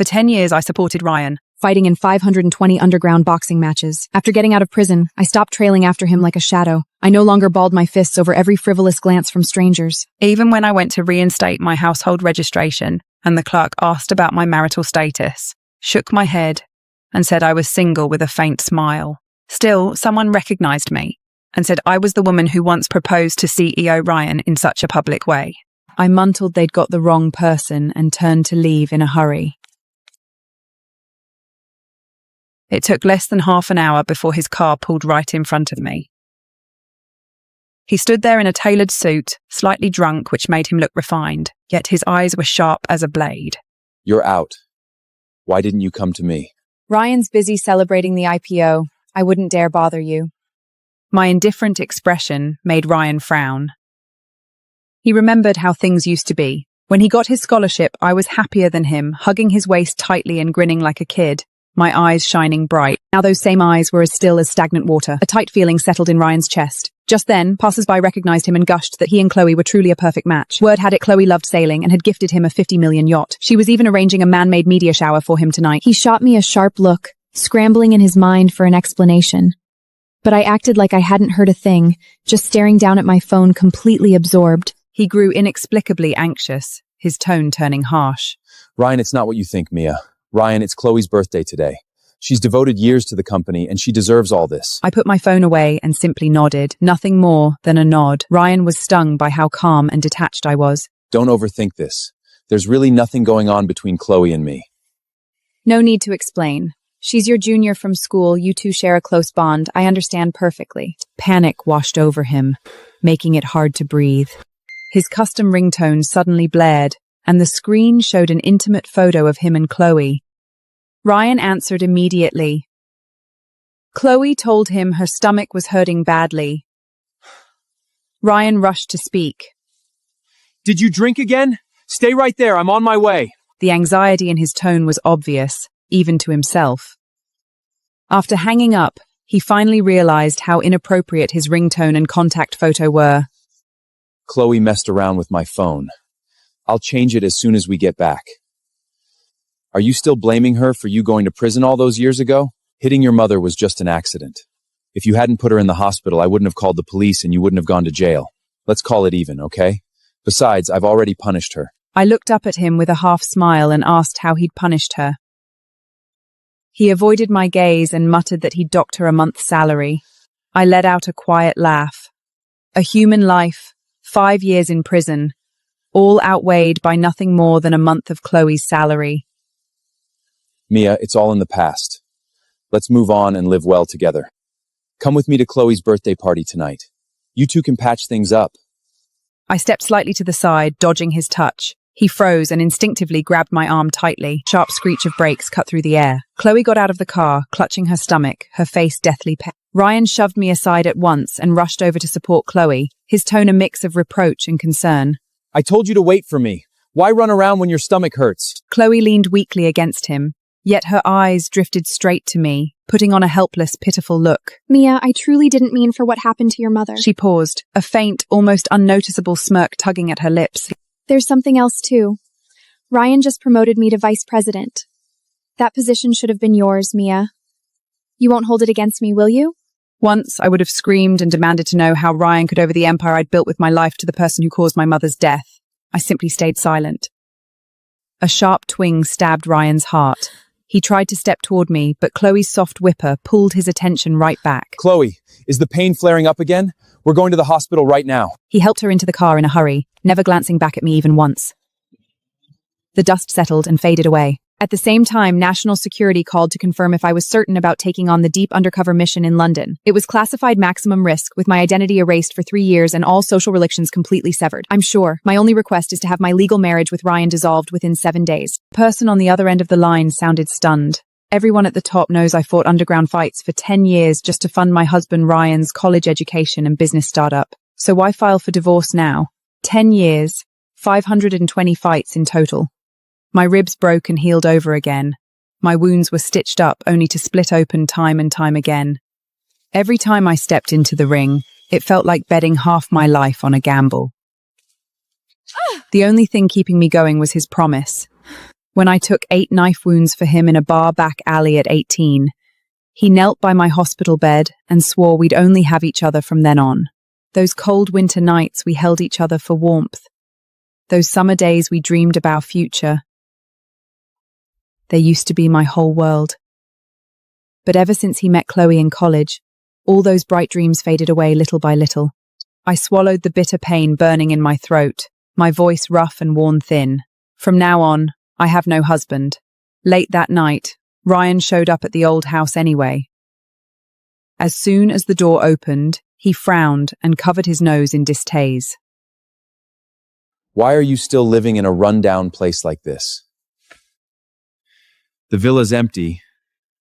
For 10 years, I supported Ryan, fighting in 520 underground boxing matches. After getting out of prison, I stopped trailing after him like a shadow. I no longer balled my fists over every frivolous glance from strangers. even when I went to reinstate my household registration and the clerk asked about my marital status, shook my head and said I was single with a faint smile. Still, someone recognized me and said I was the woman who once proposed to CEO Ryan in such a public way. I muntled they'd got the wrong person and turned to leave in a hurry. It took less than half an hour before his car pulled right in front of me. He stood there in a tailored suit, slightly drunk, which made him look refined, yet his eyes were sharp as a blade. You're out. Why didn't you come to me? Ryan's busy celebrating the IPO. I wouldn't dare bother you. My indifferent expression made Ryan frown. He remembered how things used to be. When he got his scholarship, I was happier than him, hugging his waist tightly and grinning like a kid, my eyes shining bright. Now those same eyes were as still as stagnant water. A tight feeling settled in Ryan's chest. Just then, passers-by recognized him and gushed that he and Chloe were truly a perfect match. Word had it Chloe loved sailing and had gifted him a 50 million yacht. She was even arranging a man-made media shower for him tonight. He shot me a sharp look, scrambling in his mind for an explanation. But I acted like I hadn't heard a thing, just staring down at my phone, completely absorbed. He grew inexplicably anxious, his tone turning harsh. Ryan, it's not what you think, Mia. Ryan, it's Chloe's birthday today. She's devoted years to the company, and she deserves all this. I put my phone away and simply nodded, nothing more than a nod. Ryan was stung by how calm and detached I was. Don't overthink this. There's really nothing going on between Chloe and me. No need to explain. She's your junior from school, you two share a close bond, I understand perfectly. Panic washed over him, making it hard to breathe. His custom ringtone suddenly blared, and the screen showed an intimate photo of him and Chloe. Ryan answered immediately. Chloe told him her stomach was hurting badly. Ryan rushed to speak. Did you drink again? Stay right there, I'm on my way. The anxiety in his tone was obvious, even to himself. After hanging up, he finally realized how inappropriate his ringtone and contact photo were. Chloe messed around with my phone. I'll change it as soon as we get back. Are you still blaming her for you going to prison all those years ago? Hitting your mother was just an accident. If you hadn't put her in the hospital, I wouldn't have called the police and you wouldn't have gone to jail. Let's call it even, okay? Besides, I've already punished her. I looked up at him with a half smile and asked how he'd punished her. He avoided my gaze and muttered that he'd docked her a month's salary. I let out a quiet laugh. A human life, 5 years in prison, all outweighed by nothing more than a month of Chloe's salary. Mia, it's all in the past. Let's move on and live well together. Come with me to Chloe's birthday party tonight. You two can patch things up. I stepped slightly to the side, dodging his touch. He froze and instinctively grabbed my arm tightly. Sharp screech of brakes cut through the air. Chloe got out of the car, clutching her stomach, her face deathly pale. Ryan shoved me aside at once and rushed over to support Chloe, his tone a mix of reproach and concern. I told you to wait for me. Why run around when your stomach hurts? Chloe leaned weakly against him, yet her eyes drifted straight to me, putting on a helpless, pitiful look. Mia, I truly didn't mean for what happened to your mother. She paused, a faint, almost unnoticeable smirk tugging at her lips. There's something else too. Ryan just promoted me to vice president. That position should have been yours, Mia. You won't hold it against me, will you? Once, I would have screamed and demanded to know how Ryan could over the empire I'd built with my life to the person who caused my mother's death. I simply stayed silent. A sharp twinge stabbed Ryan's heart. He tried to step toward me, but Chloe's soft whipper pulled his attention right back. Chloe, is the pain flaring up again? We're going to the hospital right now. He helped her into the car in a hurry, never glancing back at me even once. The dust settled and faded away. At the same time, national security called to confirm if I was certain about taking on the deep undercover mission in London. It was classified maximum risk, with my identity erased for 3 years and all social relations completely severed. I'm sure. My only request is to have my legal marriage with Ryan dissolved within 7 days. The person on the other end of the line sounded stunned. Everyone at the top knows I fought underground fights for 10 years just to fund my husband Ryan's college education and business startup. So why file for divorce now? 10 years, 520 fights in total. My ribs broke and healed over again. My wounds were stitched up only to split open time and time again. Every time I stepped into the ring, it felt like betting half my life on a gamble. The only thing keeping me going was his promise. When I took 8 knife wounds for him in a bar back alley at 18, he knelt by my hospital bed and swore we'd only have each other from then on. Those cold winter nights we held each other for warmth. Those summer days we dreamed about our future. They used to be my whole world. But ever since he met Chloe in college, all those bright dreams faded away little by little. I swallowed the bitter pain burning in my throat, my voice rough and worn thin. From now on, I have no husband. Late that night, Ryan showed up at the old house anyway. As soon as the door opened, he frowned and covered his nose in distaste. Why are you still living in a rundown place like this? The villa's empty,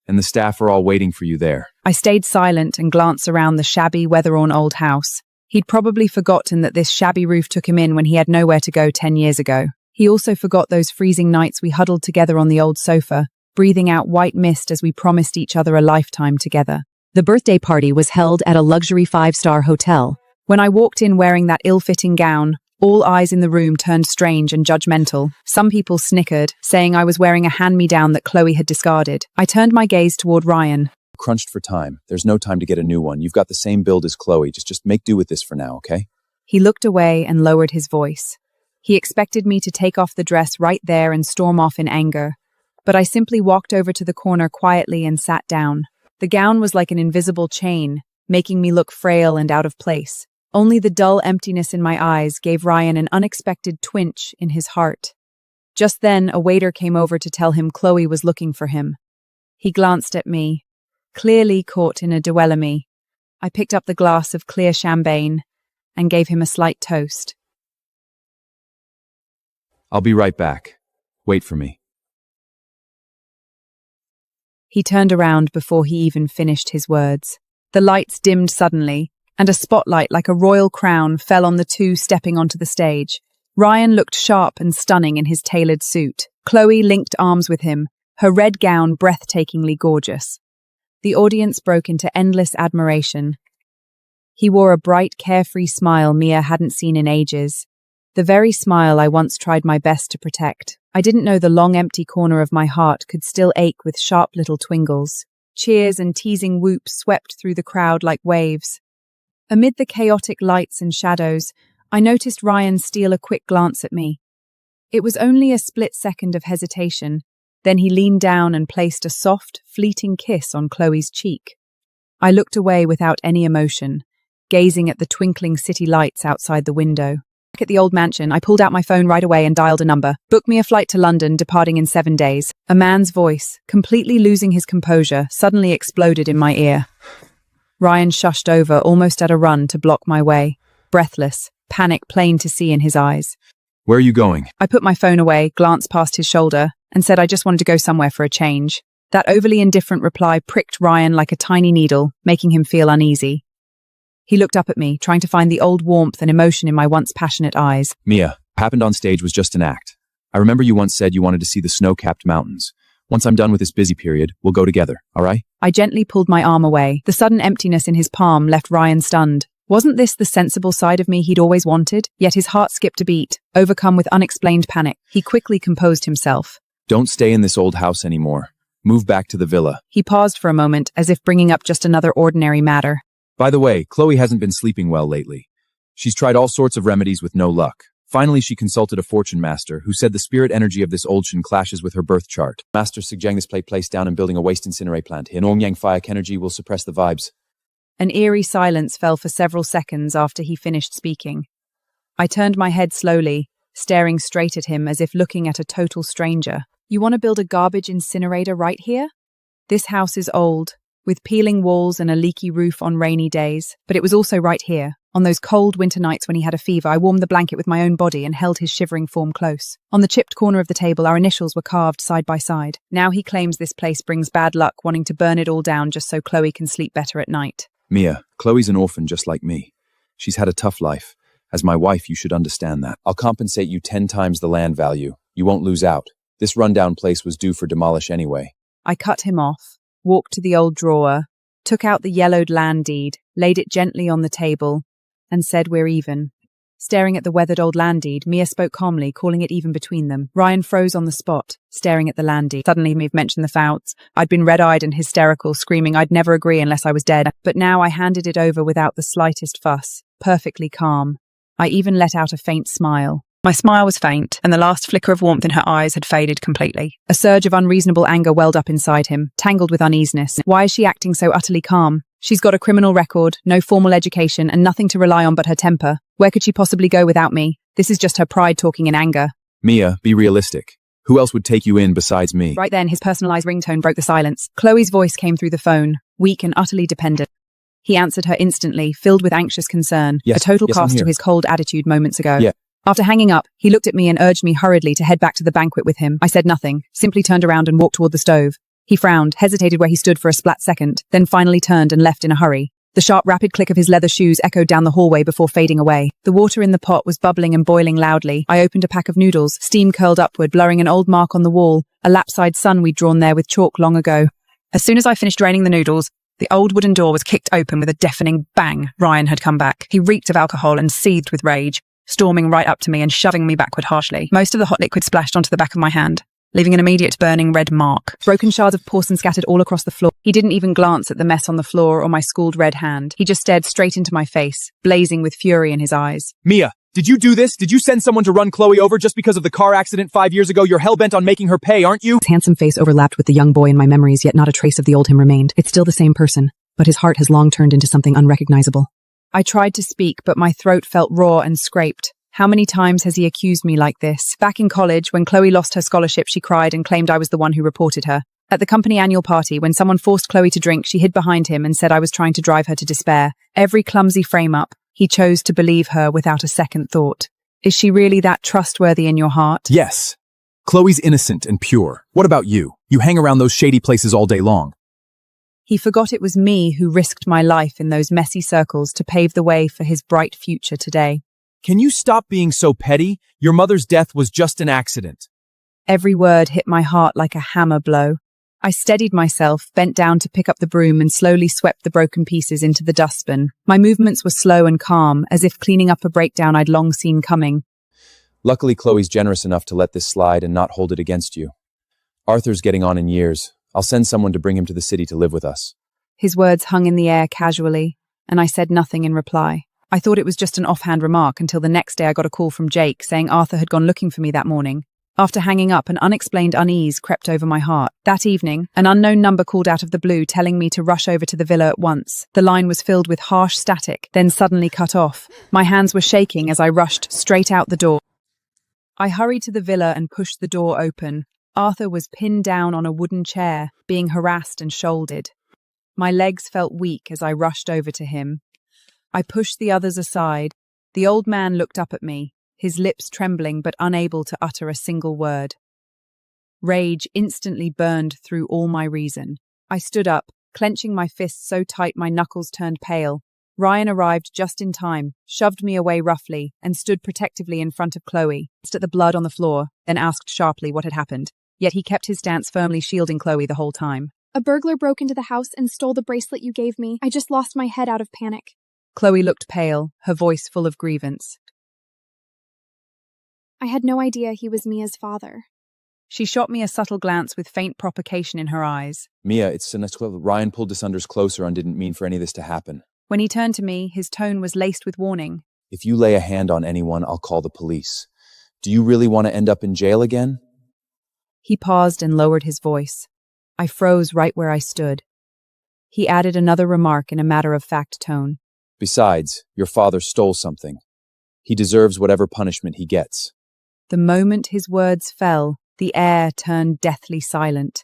and the staff are all waiting for you there. I stayed silent and glanced around the shabby, weather-worn old house. He'd probably forgotten that this shabby roof took him in when he had nowhere to go 10 years ago. He also forgot those freezing nights we huddled together on the old sofa, breathing out white mist as we promised each other a lifetime together. The birthday party was held at a luxury 5-star hotel. When I walked in wearing that ill-fitting gown, all eyes in the room turned strange and judgmental. Some people snickered, saying I was wearing a hand-me-down that Chloe had discarded. I turned my gaze toward Ryan. Crunched for time. There's no time to get a new one. You've got the same build as Chloe. Just make do with this for now, okay? He looked away and lowered his voice. He expected me to take off the dress right there and storm off in anger. But I simply walked over to the corner quietly and sat down. The gown was like an invisible chain, making me look frail and out of place. Only the dull emptiness in my eyes gave Ryan an unexpected twinge in his heart. Just then, a waiter came over to tell him Chloe was looking for him. He glanced at me, clearly caught in a duellamy. I picked up the glass of clear champagne and gave him a slight toast. I'll be right back. Wait for me. He turned around before he even finished his words. The lights dimmed suddenly, and a spotlight like a royal crown fell on the two stepping onto the stage. Ryan looked sharp and stunning in his tailored suit. Chloe linked arms with him, her red gown breathtakingly gorgeous. The audience broke into endless admiration. He wore a bright, carefree smile Mia hadn't seen in ages. The very smile I once tried my best to protect. I didn't know the long, empty corner of my heart could still ache with sharp little twingles. Cheers and teasing whoops swept through the crowd like waves. Amid the chaotic lights and shadows, I noticed Ryan steal a quick glance at me. It was only a split second of hesitation. Then he leaned down and placed a soft, fleeting kiss on Chloe's cheek. I looked away without any emotion, gazing at the twinkling city lights outside the window. Back at the old mansion, I pulled out my phone right away and dialed a number. Book me a flight to London, departing in 7 days. A man's voice, completely losing his composure, suddenly exploded in my ear. Ryan shushed over, almost at a run, to block my way. Breathless, panic plain to see in his eyes. Where are you going? I put my phone away, glanced past his shoulder, and said I just wanted to go somewhere for a change. That overly indifferent reply pricked Ryan like a tiny needle, making him feel uneasy. He looked up at me, trying to find the old warmth and emotion in my once passionate eyes. Mia, what happened on stage was just an act. I remember you once said you wanted to see the snow-capped mountains. Once I'm done with this busy period, we'll go together, all right? I gently pulled my arm away. The sudden emptiness in his palm left Ryan stunned. Wasn't this the sensible side of me he'd always wanted? Yet his heart skipped a beat, overcome with unexplained panic. He quickly composed himself. Don't stay in this old house anymore. Move back to the villa. He paused for a moment, as if bringing up just another ordinary matter. By the way, Chloe hasn't been sleeping well lately. She's tried all sorts of remedies with no luck. Finally, she consulted a fortune master who said the spirit energy of this old shin clashes with her birth chart. Master suggesting this place down and building a waste incinerate plant here. Yang fire energy will suppress the vibes. An eerie silence fell for several seconds after he finished speaking. I turned my head slowly, staring straight at him as if looking at a total stranger. You want to build a garbage incinerator right here? This house is old, with peeling walls and a leaky roof on rainy days, but it was also right here. On those cold winter nights when he had a fever, I warmed the blanket with my own body and held his shivering form close. On the chipped corner of the table, our initials were carved side by side. Now he claims this place brings bad luck, wanting to burn it all down just so Chloe can sleep better at night. Mia, Chloe's an orphan just like me. She's had a tough life. As my wife, you should understand that. I'll compensate you 10 times the land value. You won't lose out. This rundown place was due for demolish anyway. I cut him off, walked to the old drawer, took out the yellowed land deed, laid it gently on the table, and said we're even. Staring at the weathered old landdeed, Mia spoke calmly, calling it even between them. Ryan froze on the spot, staring at the landdeed. Suddenly, Mia mentioned the Fouts. I'd been red-eyed and hysterical, screaming I'd never agree unless I was dead. But now I handed it over without the slightest fuss, perfectly calm. I even let out a faint smile. My smile was faint, and the last flicker of warmth in her eyes had faded completely. A surge of unreasonable anger welled up inside him, tangled with uneasiness. Why is she acting so utterly calm? She's got a criminal record, no formal education, and nothing to rely on but her temper. Where could she possibly go without me? This is just her pride talking in anger. Mia, be realistic. Who else would take you in besides me? Right then, his personalized ringtone broke the silence. Chloe's voice came through the phone, weak and utterly dependent. He answered her instantly, filled with anxious concern, Yes, a total yes, I'm cast to here. his cold attitude moments ago. Yeah. After hanging up, he looked at me and urged me hurriedly to head back to the banquet with him. I said nothing, simply turned around and walked toward the stove. He frowned, hesitated where he stood for a split second, then finally turned and left in a hurry. The sharp, rapid click of his leather shoes echoed down the hallway before fading away. The water in the pot was bubbling and boiling loudly. I opened a pack of noodles, steam curled upward, blurring an old mark on the wall, a lapside sun we'd drawn there with chalk long ago. As soon as I finished draining the noodles, the old wooden door was kicked open with a deafening bang. Ryan had come back. He reeked of alcohol and seethed with rage, storming right up to me and shoving me backward harshly. Most of the hot liquid splashed onto the back of my hand, leaving an immediate burning red mark. Broken shards of porcelain scattered all across the floor. He didn't even glance at the mess on the floor or my scalded red hand. He just stared straight into my face, blazing with fury in his eyes. Mia, did you do this? Did you send someone to run Chloe over just because of the car accident 5 years ago? You're hell-bent on making her pay, aren't you? His handsome face overlapped with the young boy in my memories, yet not a trace of the old him remained. It's still the same person, but his heart has long turned into something unrecognizable. I tried to speak, but my throat felt raw and scraped. How many times has he accused me like this? Back in college, when Chloe lost her scholarship, she cried and claimed I was the one who reported her. At the company annual party, when someone forced Chloe to drink, she hid behind him and said I was trying to drive her to despair. Every clumsy frame-up, he chose to believe her without a second thought. Is she really that trustworthy in your heart? Yes. Chloe's innocent and pure. What about you? You hang around those shady places all day long. He forgot it was me who risked my life in those messy circles to pave the way for his bright future today. Can you stop being so petty? Your mother's death was just an accident. Every word hit my heart like a hammer blow. I steadied myself, bent down to pick up the broom and slowly swept the broken pieces into the dustbin. My movements were slow and calm, as if cleaning up a breakdown I'd long seen coming. Luckily, Chloe's generous enough to let this slide and not hold it against you. Arthur's getting on in years. I'll send someone to bring him to the city to live with us. His words hung in the air casually, and I said nothing in reply. I thought it was just an offhand remark until the next day I got a call from Jake saying Arthur had gone looking for me that morning. After hanging up, an unexplained unease crept over my heart. That evening, an unknown number called out of the blue telling me to rush over to the villa at once. The line was filled with harsh static, then suddenly cut off. My hands were shaking as I rushed straight out the door. I hurried to the villa and pushed the door open. Arthur was pinned down on a wooden chair, being harassed and shouldered. My legs felt weak as I rushed over to him. I pushed the others aside. The old man looked up at me, his lips trembling but unable to utter a single word. Rage instantly burned through all my reason. I stood up, clenching my fists so tight my knuckles turned pale. Ryan arrived just in time, shoved me away roughly, and stood protectively in front of Chloe, glanced at the blood on the floor, then asked sharply what had happened. Yet he kept his stance firmly shielding Chloe the whole time. A burglar broke into the house and stole the bracelet you gave me. I just lost my head out of panic. Chloe looked pale, her voice full of grievance. I had no idea he was Mia's father. She shot me a subtle glance with faint provocation in her eyes. Mia, Ryan pulled us unders closer and didn't mean for any of this to happen. When he turned to me, his tone was laced with warning. If you lay a hand on anyone, I'll call the police. Do you really want to end up in jail again? He paused and lowered his voice. I froze right where I stood. He added another remark in a matter-of-fact tone. Besides, your father stole something. He deserves whatever punishment he gets. The moment his words fell, the air turned deathly silent.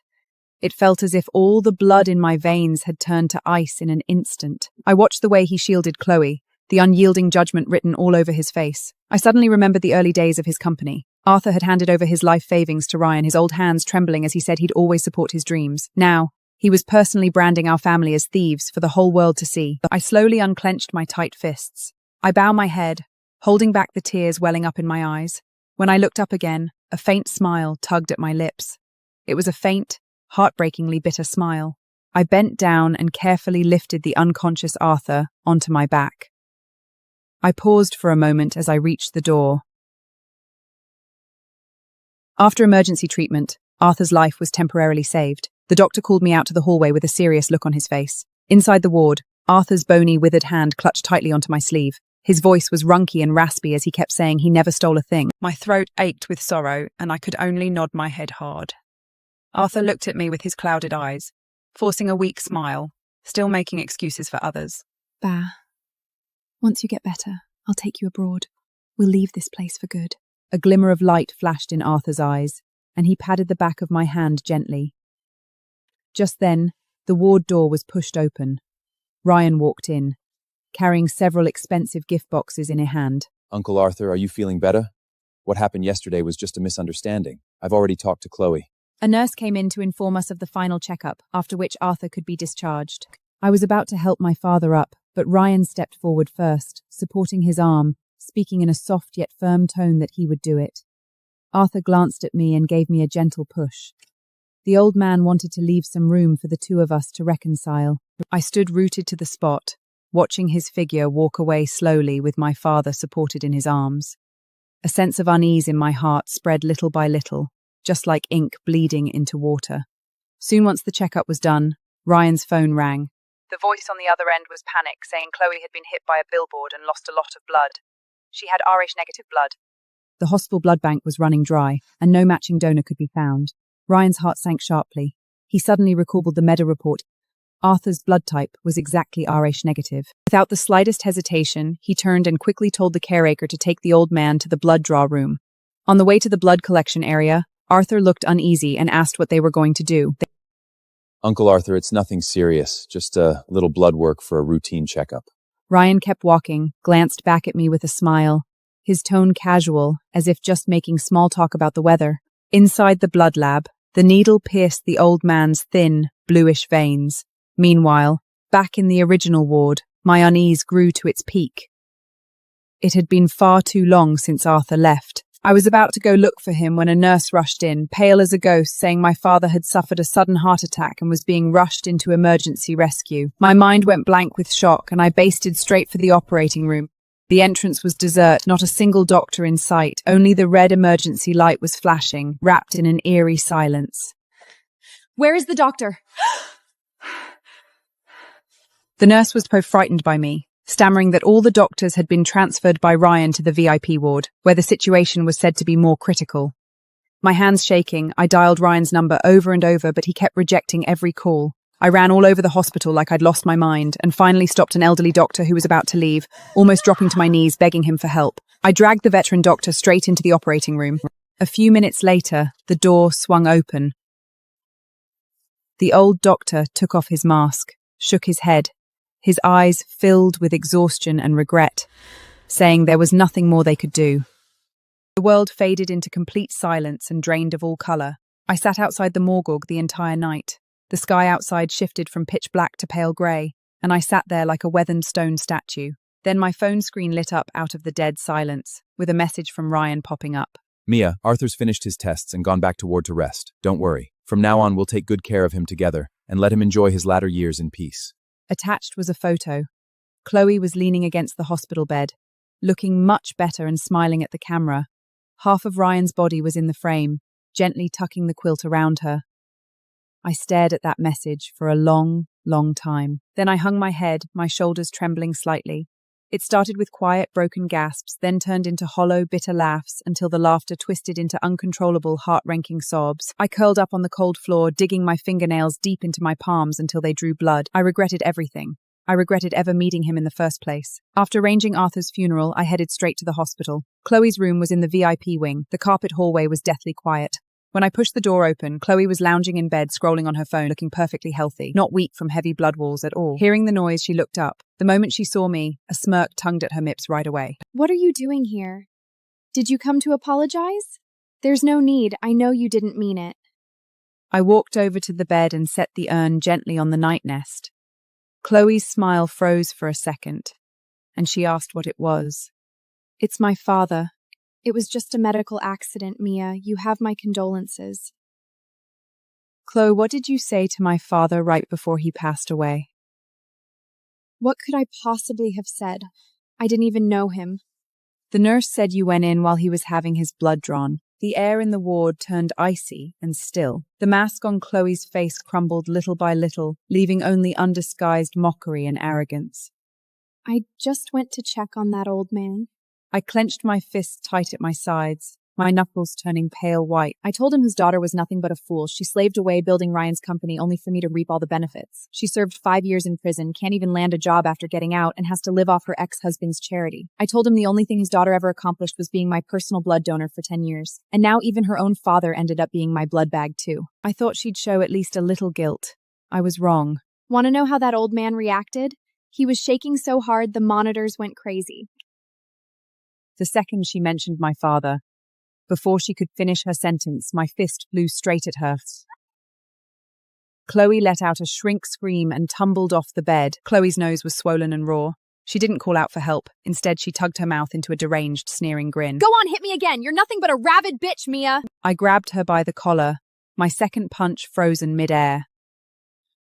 It felt as if all the blood in my veins had turned to ice in an instant. I watched the way he shielded Chloe, the unyielding judgment written all over his face. I suddenly remembered the early days of his company. Arthur had handed over his life savings to Ryan, his old hands trembling as he said he'd always support his dreams. Now, he was personally branding our family as thieves for the whole world to see. I slowly unclenched my tight fists. I bowed my head, holding back the tears welling up in my eyes. When I looked up again, a faint smile tugged at my lips. It was a faint, heartbreakingly bitter smile. I bent down and carefully lifted the unconscious Arthur onto my back. I paused for a moment as I reached the door. After emergency treatment, Arthur's life was temporarily saved. The doctor called me out to the hallway with a serious look on his face. Inside the ward, Arthur's bony, withered hand clutched tightly onto my sleeve. His voice was runky and raspy as he kept saying he never stole a thing. My throat ached with sorrow, and I could only nod my head hard. Arthur looked at me with his clouded eyes, forcing a weak smile, still making excuses for others. Bah. Once you get better, I'll take you abroad. We'll leave this place for good. A glimmer of light flashed in Arthur's eyes, and he patted the back of my hand gently. Just then, the ward door was pushed open. Ryan walked in, carrying several expensive gift boxes in a hand. Uncle Arthur, are you feeling better? What happened yesterday was just a misunderstanding. I've already talked to Chloe. A nurse came in to inform us of the final checkup, after which Arthur could be discharged. I was about to help my father up, but Ryan stepped forward first, supporting his arm, speaking in a soft yet firm tone that he would do it. Arthur glanced at me and gave me a gentle push. The old man wanted to leave some room for the two of us to reconcile. I stood rooted to the spot, watching his figure walk away slowly with my father supported in his arms. A sense of unease in my heart spread little by little, just like ink bleeding into water. Soon once the checkup was done, Ryan's phone rang. The voice on the other end was panic, saying Chloe had been hit by a billboard and lost a lot of blood. She had Rh-negative blood. The hospital blood bank was running dry, and no matching donor could be found. Ryan's heart sank sharply. He suddenly recalled the Meda report. Arthur's blood type was exactly Rh-negative. Without the slightest hesitation, he turned and quickly told the caretaker to take the old man to the blood draw room. On the way to the blood collection area, Arthur looked uneasy and asked what they were going to do. Uncle Arthur, it's nothing serious, just a little blood work for a routine checkup. Ryan kept walking, glanced back at me with a smile, his tone casual, as if just making small talk about the weather. Inside the blood lab, the needle pierced the old man's thin, bluish veins. Meanwhile, back in the original ward, my unease grew to its peak. It had been far too long since Arthur left. I was about to go look for him when a nurse rushed in, pale as a ghost, saying my father had suffered a sudden heart attack and was being rushed into emergency rescue. My mind went blank with shock, and I basted straight for the operating room. The entrance was desert, not a single doctor in sight. Only the red emergency light was flashing, wrapped in an eerie silence. Where is the doctor? The nurse was so frightened by me, stammering that all the doctors had been transferred by Ryan to the VIP ward, where the situation was said to be more critical. My hands shaking, I dialed Ryan's number over and over, but he kept rejecting every call. I ran all over the hospital like I'd lost my mind, and finally stopped an elderly doctor who was about to leave, almost dropping to my knees, begging him for help. I dragged the veteran doctor straight into the operating room. A few minutes later, the door swung open. The old doctor took off his mask, shook his head, his eyes filled with exhaustion and regret, saying there was nothing more they could do. The world faded into complete silence and drained of all colour. I sat outside the morgue the entire night. The sky outside shifted from pitch black to pale grey, and I sat there like a weathered stone statue. Then my phone screen lit up out of the dead silence, with a message from Ryan popping up. Mia, Arthur's finished his tests and gone back to ward to rest. Don't worry. From now on, we'll take good care of him together and let him enjoy his latter years in peace. Attached was a photo. Chloe was leaning against the hospital bed, looking much better and smiling at the camera. Half of Ryan's body was in the frame, gently tucking the quilt around her. I stared at that message for a long, long time. Then I hung my head, my shoulders trembling slightly. It started with quiet, broken gasps, then turned into hollow, bitter laughs until the laughter twisted into uncontrollable, heart-wrenching sobs. I curled up on the cold floor, digging my fingernails deep into my palms until they drew blood. I regretted everything. I regretted ever meeting him in the first place. After arranging Arthur's funeral, I headed straight to the hospital. Chloe's room was in the VIP wing. The carpet hallway was deathly quiet. When I pushed the door open, Chloe was lounging in bed, scrolling on her phone, looking perfectly healthy, not weak from heavy blood walls at all. Hearing the noise, she looked up. The moment she saw me, a smirk tugged at her lips right away. What are you doing here? Did you come to apologize? There's no need. I know you didn't mean it. I walked over to the bed and set the urn gently on the night nest. Chloe's smile froze for a second, and she asked what it was. It's my father. It was just a medical accident, Mia. You have my condolences. Chloe, what did you say to my father right before he passed away? What could I possibly have said? I didn't even know him. The nurse said you went in while he was having his blood drawn. The air in the ward turned icy and still. The mask on Chloe's face crumbled little by little, leaving only undisguised mockery and arrogance. I just went to check on that old man. I clenched my fists tight at my sides, my knuckles turning pale white. I told him his daughter was nothing but a fool. She slaved away building Ryan's company only for me to reap all the benefits. She served 5 years in prison, can't even land a job after getting out, and has to live off her ex-husband's charity. I told him the only thing his daughter ever accomplished was being my personal blood donor for 10 years. And now even her own father ended up being my blood bag too. I thought she'd show at least a little guilt. I was wrong. Want to know how that old man reacted? He was shaking so hard the monitors went crazy. The second she mentioned my father, before she could finish her sentence, my fist flew straight at her. Chloe let out a shriek scream and tumbled off the bed. Chloe's nose was swollen and raw. She didn't call out for help. Instead, she tugged her mouth into a deranged, sneering grin. Go on, hit me again. You're nothing but a rabid bitch, Mia. I grabbed her by the collar, my second punch frozen mid-air.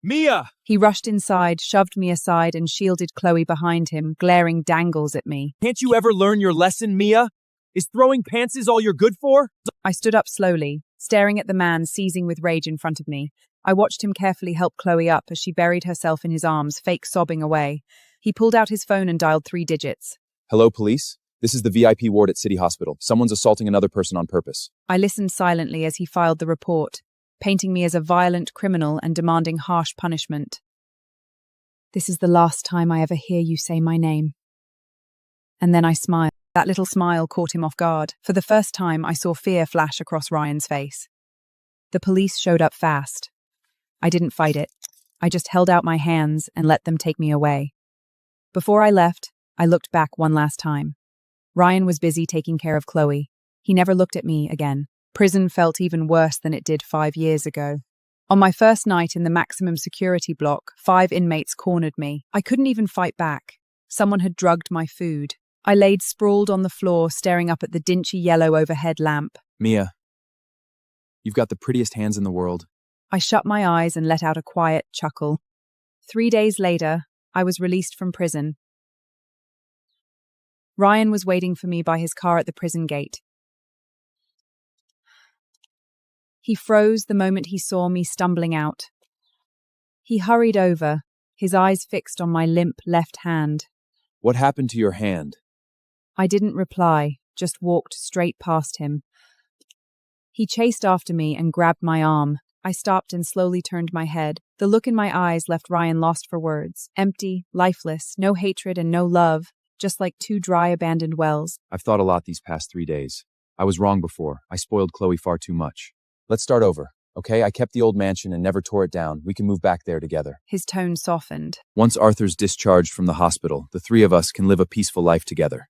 Mia! He rushed inside, shoved me aside, and shielded Chloe behind him, glaring dangles at me. Can't you ever learn your lesson, Mia? Is throwing pantses all you're good for? I stood up slowly, staring at the man seizing with rage in front of me. I watched him carefully help Chloe up as she buried herself in his arms, fake sobbing away. He pulled out his phone and dialed 3 digits. Hello, police? This is the VIP ward at City Hospital. Someone's assaulting another person on purpose. I listened silently as he filed the report, painting me as a violent criminal and demanding harsh punishment. This is the last time I ever hear you say my name. And then I smiled. That little smile caught him off guard. For the first time, I saw fear flash across Ryan's face. The police showed up fast. I didn't fight it. I just held out my hands and let them take me away. Before I left, I looked back one last time. Ryan was busy taking care of Chloe. He never looked at me again. Prison felt even worse than it did 5 years ago. On my first night in the maximum security block, 5 inmates cornered me. I couldn't even fight back. Someone had drugged my food. I laid sprawled on the floor, staring up at the dingy yellow overhead lamp. Mia, you've got the prettiest hands in the world. I shut my eyes and let out a quiet chuckle. 3 days later, I was released from prison. Ryan was waiting for me by his car at the prison gate. He froze the moment he saw me stumbling out. He hurried over, his eyes fixed on my limp left hand. What happened to your hand? I didn't reply, just walked straight past him. He chased after me and grabbed my arm. I stopped and slowly turned my head. The look in my eyes left Ryan lost for words. Empty, lifeless, no hatred and no love, just like 2 dry, abandoned wells. I've thought a lot these past 3 days. I was wrong before. I spoiled Chloe far too much. Let's start over, okay? I kept the old mansion and never tore it down. We can move back there together. His tone softened. Once Arthur's discharged from the hospital, the 3 of us can live a peaceful life together.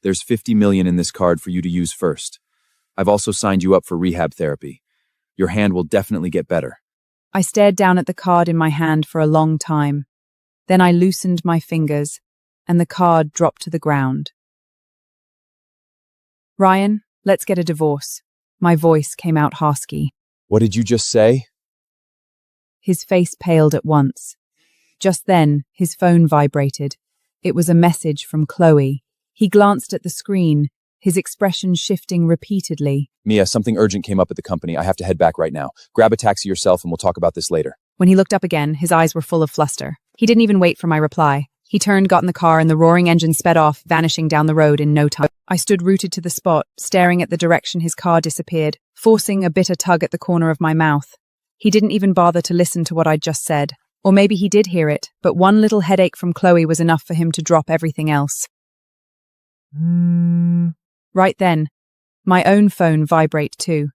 There's $50 million in this card for you to use first. I've also signed you up for rehab therapy. Your hand will definitely get better. I stared down at the card in my hand for a long time. Then I loosened my fingers, and the card dropped to the ground. Ryan, let's get a divorce. My voice came out husky. What did you just say? His face paled at once. Just then, his phone vibrated. It was a message from Chloe. He glanced at the screen, his expression shifting repeatedly. Mia, something urgent came up at the company. I have to head back right now. Grab a taxi yourself and we'll talk about this later. When he looked up again, his eyes were full of fluster. He didn't even wait for my reply. He turned, got in the car, and the roaring engine sped off, vanishing down the road in no time. I stood rooted to the spot, staring at the direction his car disappeared, forcing a bitter tug at the corner of my mouth. He didn't even bother to listen to what I'd just said. Or maybe he did hear it, but one little headache from Chloe was enough for him to drop everything else. Right then, my own phone vibrated too.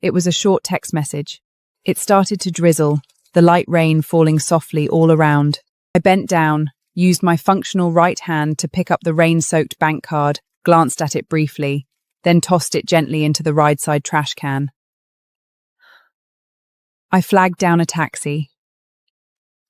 It was a short text message. It started to drizzle, the light rain falling softly all around. I bent down, used my functional right hand to pick up the rain-soaked bank card, glanced at it briefly, then tossed it gently into the ride-side trash can. I flagged down a taxi.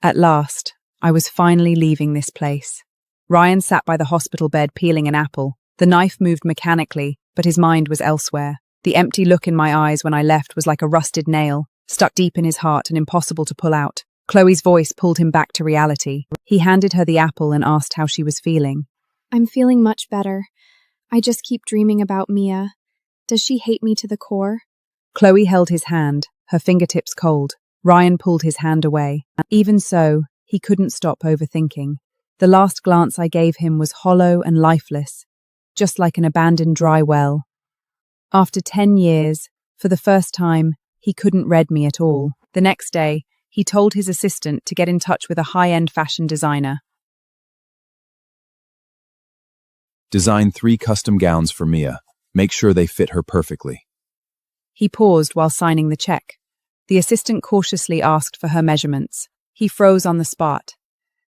At last, I was finally leaving this place. Ryan sat by the hospital bed peeling an apple. The knife moved mechanically, but his mind was elsewhere. The empty look in my eyes when I left was like a rusted nail, stuck deep in his heart and impossible to pull out. Chloe's voice pulled him back to reality. He handed her the apple and asked how she was feeling. I'm feeling much better. I just keep dreaming about Mia. Does she hate me to the core? Chloe held his hand, her fingertips cold. Ryan pulled his hand away. Even so, he couldn't stop overthinking. The last glance I gave him was hollow and lifeless, just like an abandoned dry well. After 10 years, for the first time, he couldn't read me at all. The next day, he told his assistant to get in touch with a high-end fashion designer. Design 3 custom gowns for Mia. Make sure they fit her perfectly. He paused while signing the check. The assistant cautiously asked for her measurements. He froze on the spot.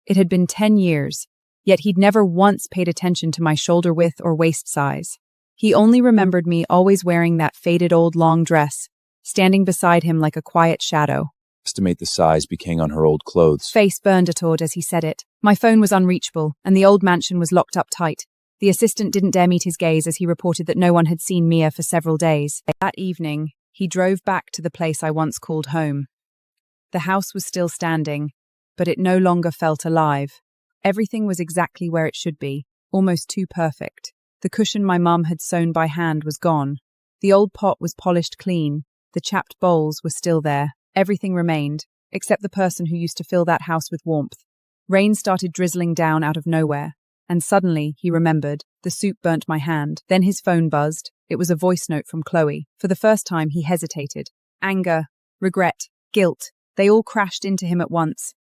It had been 10 years, yet he'd never once paid attention to my shoulder width or waist size. He only remembered me always wearing that faded old long dress, standing beside him like a quiet shadow. Estimate the size became on her old clothes. Face burned at Ord as he said it. My phone was unreachable, and the old mansion was locked up tight. The assistant didn't dare meet his gaze as he reported that no one had seen Mia for several days. That evening, he drove back to the place I once called home. The house was still standing, but it no longer felt alive. Everything was exactly where it should be, almost too perfect. The cushion my mum had sewn by hand was gone. The old pot was polished clean. The chapped bowls were still there. Everything remained, except the person who used to fill that house with warmth. Rain started drizzling down out of nowhere, and suddenly, he remembered, the soup burnt my hand. Then his phone buzzed. It was a voice note from Chloe. For the first time, he hesitated. Anger, regret, guilt, they all crashed into him at once.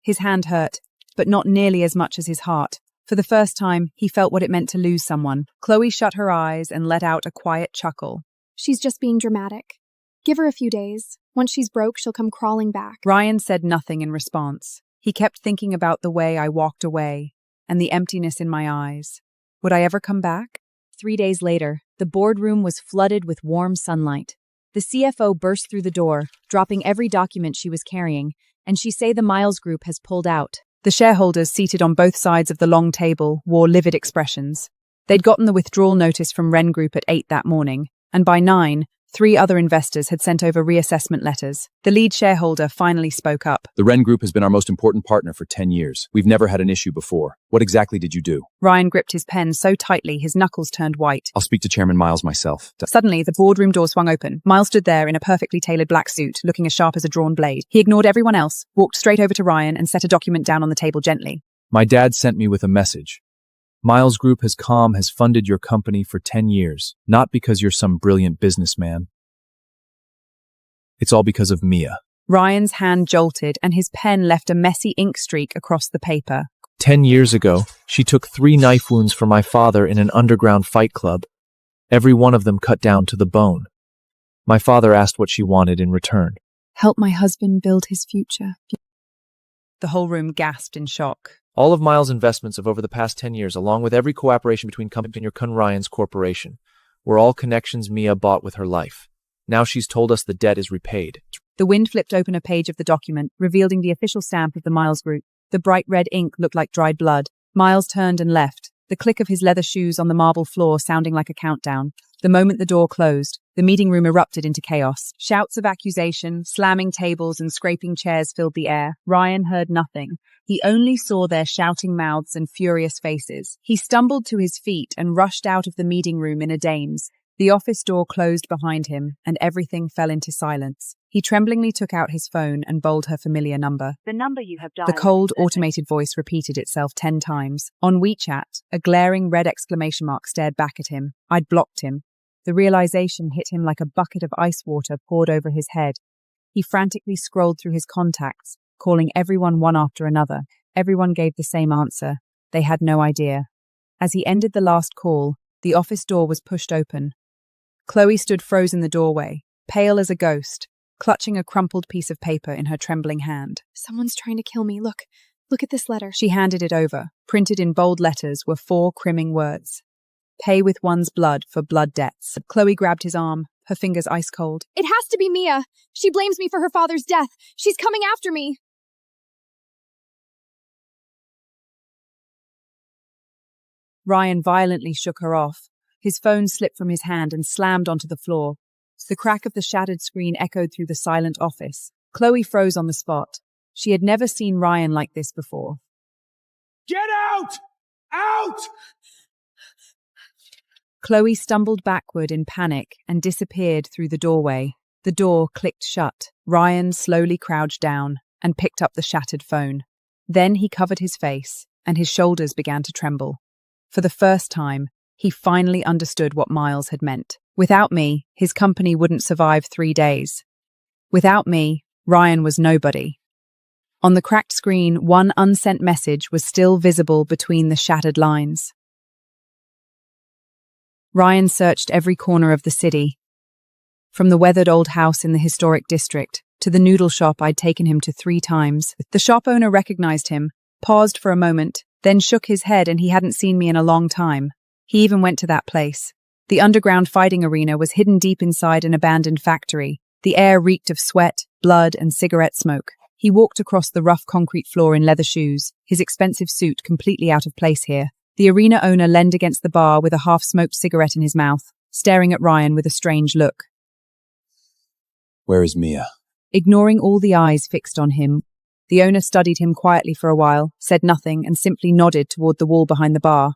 His hand hurt, but not nearly as much as his heart. For the first time, he felt what it meant to lose someone. Chloe shut her eyes and let out a quiet chuckle. She's just being dramatic. Give her a few days. Once she's broke, she'll come crawling back. Ryan said nothing in response. He kept thinking about the way I walked away and the emptiness in my eyes. Would I ever come back? 3 days later, the boardroom was flooded with warm sunlight. The CFO burst through the door, dropping every document she was carrying, and she said the Miles Group has pulled out. The shareholders seated on both sides of the long table wore livid expressions. They'd gotten the withdrawal notice from Wren Group at 8 that morning, and by 9, 3 other investors had sent over reassessment letters. The lead shareholder finally spoke up. The Wren Group has been our most important partner for 10 years. We've never had an issue before. What exactly did you do? Ryan gripped his pen so tightly his knuckles turned white. I'll speak to Chairman Miles myself. Suddenly, the boardroom door swung open. Miles stood there in a perfectly tailored black suit, looking as sharp as a drawn blade. He ignored everyone else, walked straight over to Ryan and set a document down on the table gently. My dad sent me with a message. Miles Group has funded your company for 10 years, not because you're some brilliant businessman. It's all because of Mia. Ryan's hand jolted and his pen left a messy ink streak across the paper. 10 years ago, she took 3 knife wounds for my father in an underground fight club, every one of them cut down to the bone. My father asked what she wanted in return. Help my husband build his future. The whole room gasped in shock. All of Miles' investments of over the past 10 years, along with every cooperation between company and your Ryan's corporation, were all connections Mia bought with her life. Now she's told us the debt is repaid. The wind flipped open a page of the document, revealing the official stamp of the Miles Group. The bright red ink looked like dried blood. Miles turned and left, the click of his leather shoes on the marble floor sounding like a countdown. The moment the door closed, the meeting room erupted into chaos. Shouts of accusation, slamming tables and scraping chairs filled the air. Ryan heard nothing. He only saw their shouting mouths and furious faces. He stumbled to his feet and rushed out of the meeting room in a daze. The office door closed behind him, and everything fell into silence. He tremblingly took out his phone and bowled her familiar number. The number you have dialed. The cold, automated voice repeated itself 10 times. On WeChat, a glaring red exclamation mark stared back at him. I'd blocked him. The realization hit him like a bucket of ice water poured over his head. He frantically scrolled through his contacts, calling everyone one after another. Everyone gave the same answer. They had no idea. As he ended the last call, the office door was pushed open. Chloe stood frozen in the doorway, pale as a ghost, clutching a crumpled piece of paper in her trembling hand. Someone's trying to kill me. Look at this letter. She handed it over. Printed in bold letters were 4 crimming words. Pay with one's blood for blood debts. Chloe grabbed his arm, her fingers ice cold. It has to be Mia. She blames me for her father's death. She's coming after me. Ryan violently shook her off. His phone slipped from his hand and slammed onto the floor. The crack of the shattered screen echoed through the silent office. Chloe froze on the spot. She had never seen Ryan like this before. Get out! Out! Chloe stumbled backward in panic and disappeared through the doorway. The door clicked shut. Ryan slowly crouched down and picked up the shattered phone. Then he covered his face, and his shoulders began to tremble. For the first time, he finally understood what Miles had meant. Without me, his company wouldn't survive 3 days. Without me, Ryan was nobody. On the cracked screen, one unsent message was still visible between the shattered lines. Ryan searched every corner of the city, from the weathered old house in the historic district to the noodle shop I'd taken him to 3 times. The shop owner recognized him, paused for a moment, then shook his head, and he hadn't seen me in a long time. He even went to that place. The underground fighting arena was hidden deep inside an abandoned factory. The air reeked of sweat, blood, and cigarette smoke. He walked across the rough concrete floor in leather shoes, his expensive suit completely out of place here. The arena owner leaned against the bar with a half-smoked cigarette in his mouth, staring at Ryan with a strange look. Where is Mia? Ignoring all the eyes fixed on him, the owner studied him quietly for a while, said nothing, and simply nodded toward the wall behind the bar.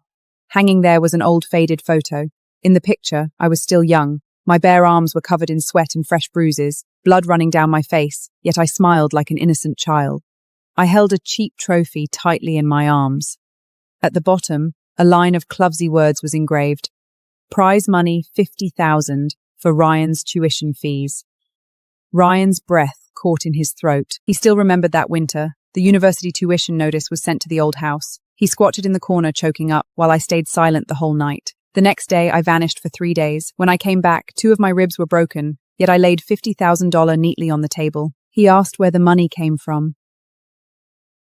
Hanging there was an old faded photo. In the picture, I was still young. My bare arms were covered in sweat and fresh bruises, blood running down my face, yet I smiled like an innocent child. I held a cheap trophy tightly in my arms. At the bottom, a line of clumsy words was engraved. Prize money $50,000 for Ryan's tuition fees. Ryan's breath caught in his throat. He still remembered that winter. The university tuition notice was sent to the old house. He squatted in the corner, choking up, while I stayed silent the whole night. The next day, I vanished for 3 days. When I came back, 2 of my ribs were broken, yet I laid $50,000 neatly on the table. He asked where the money came from.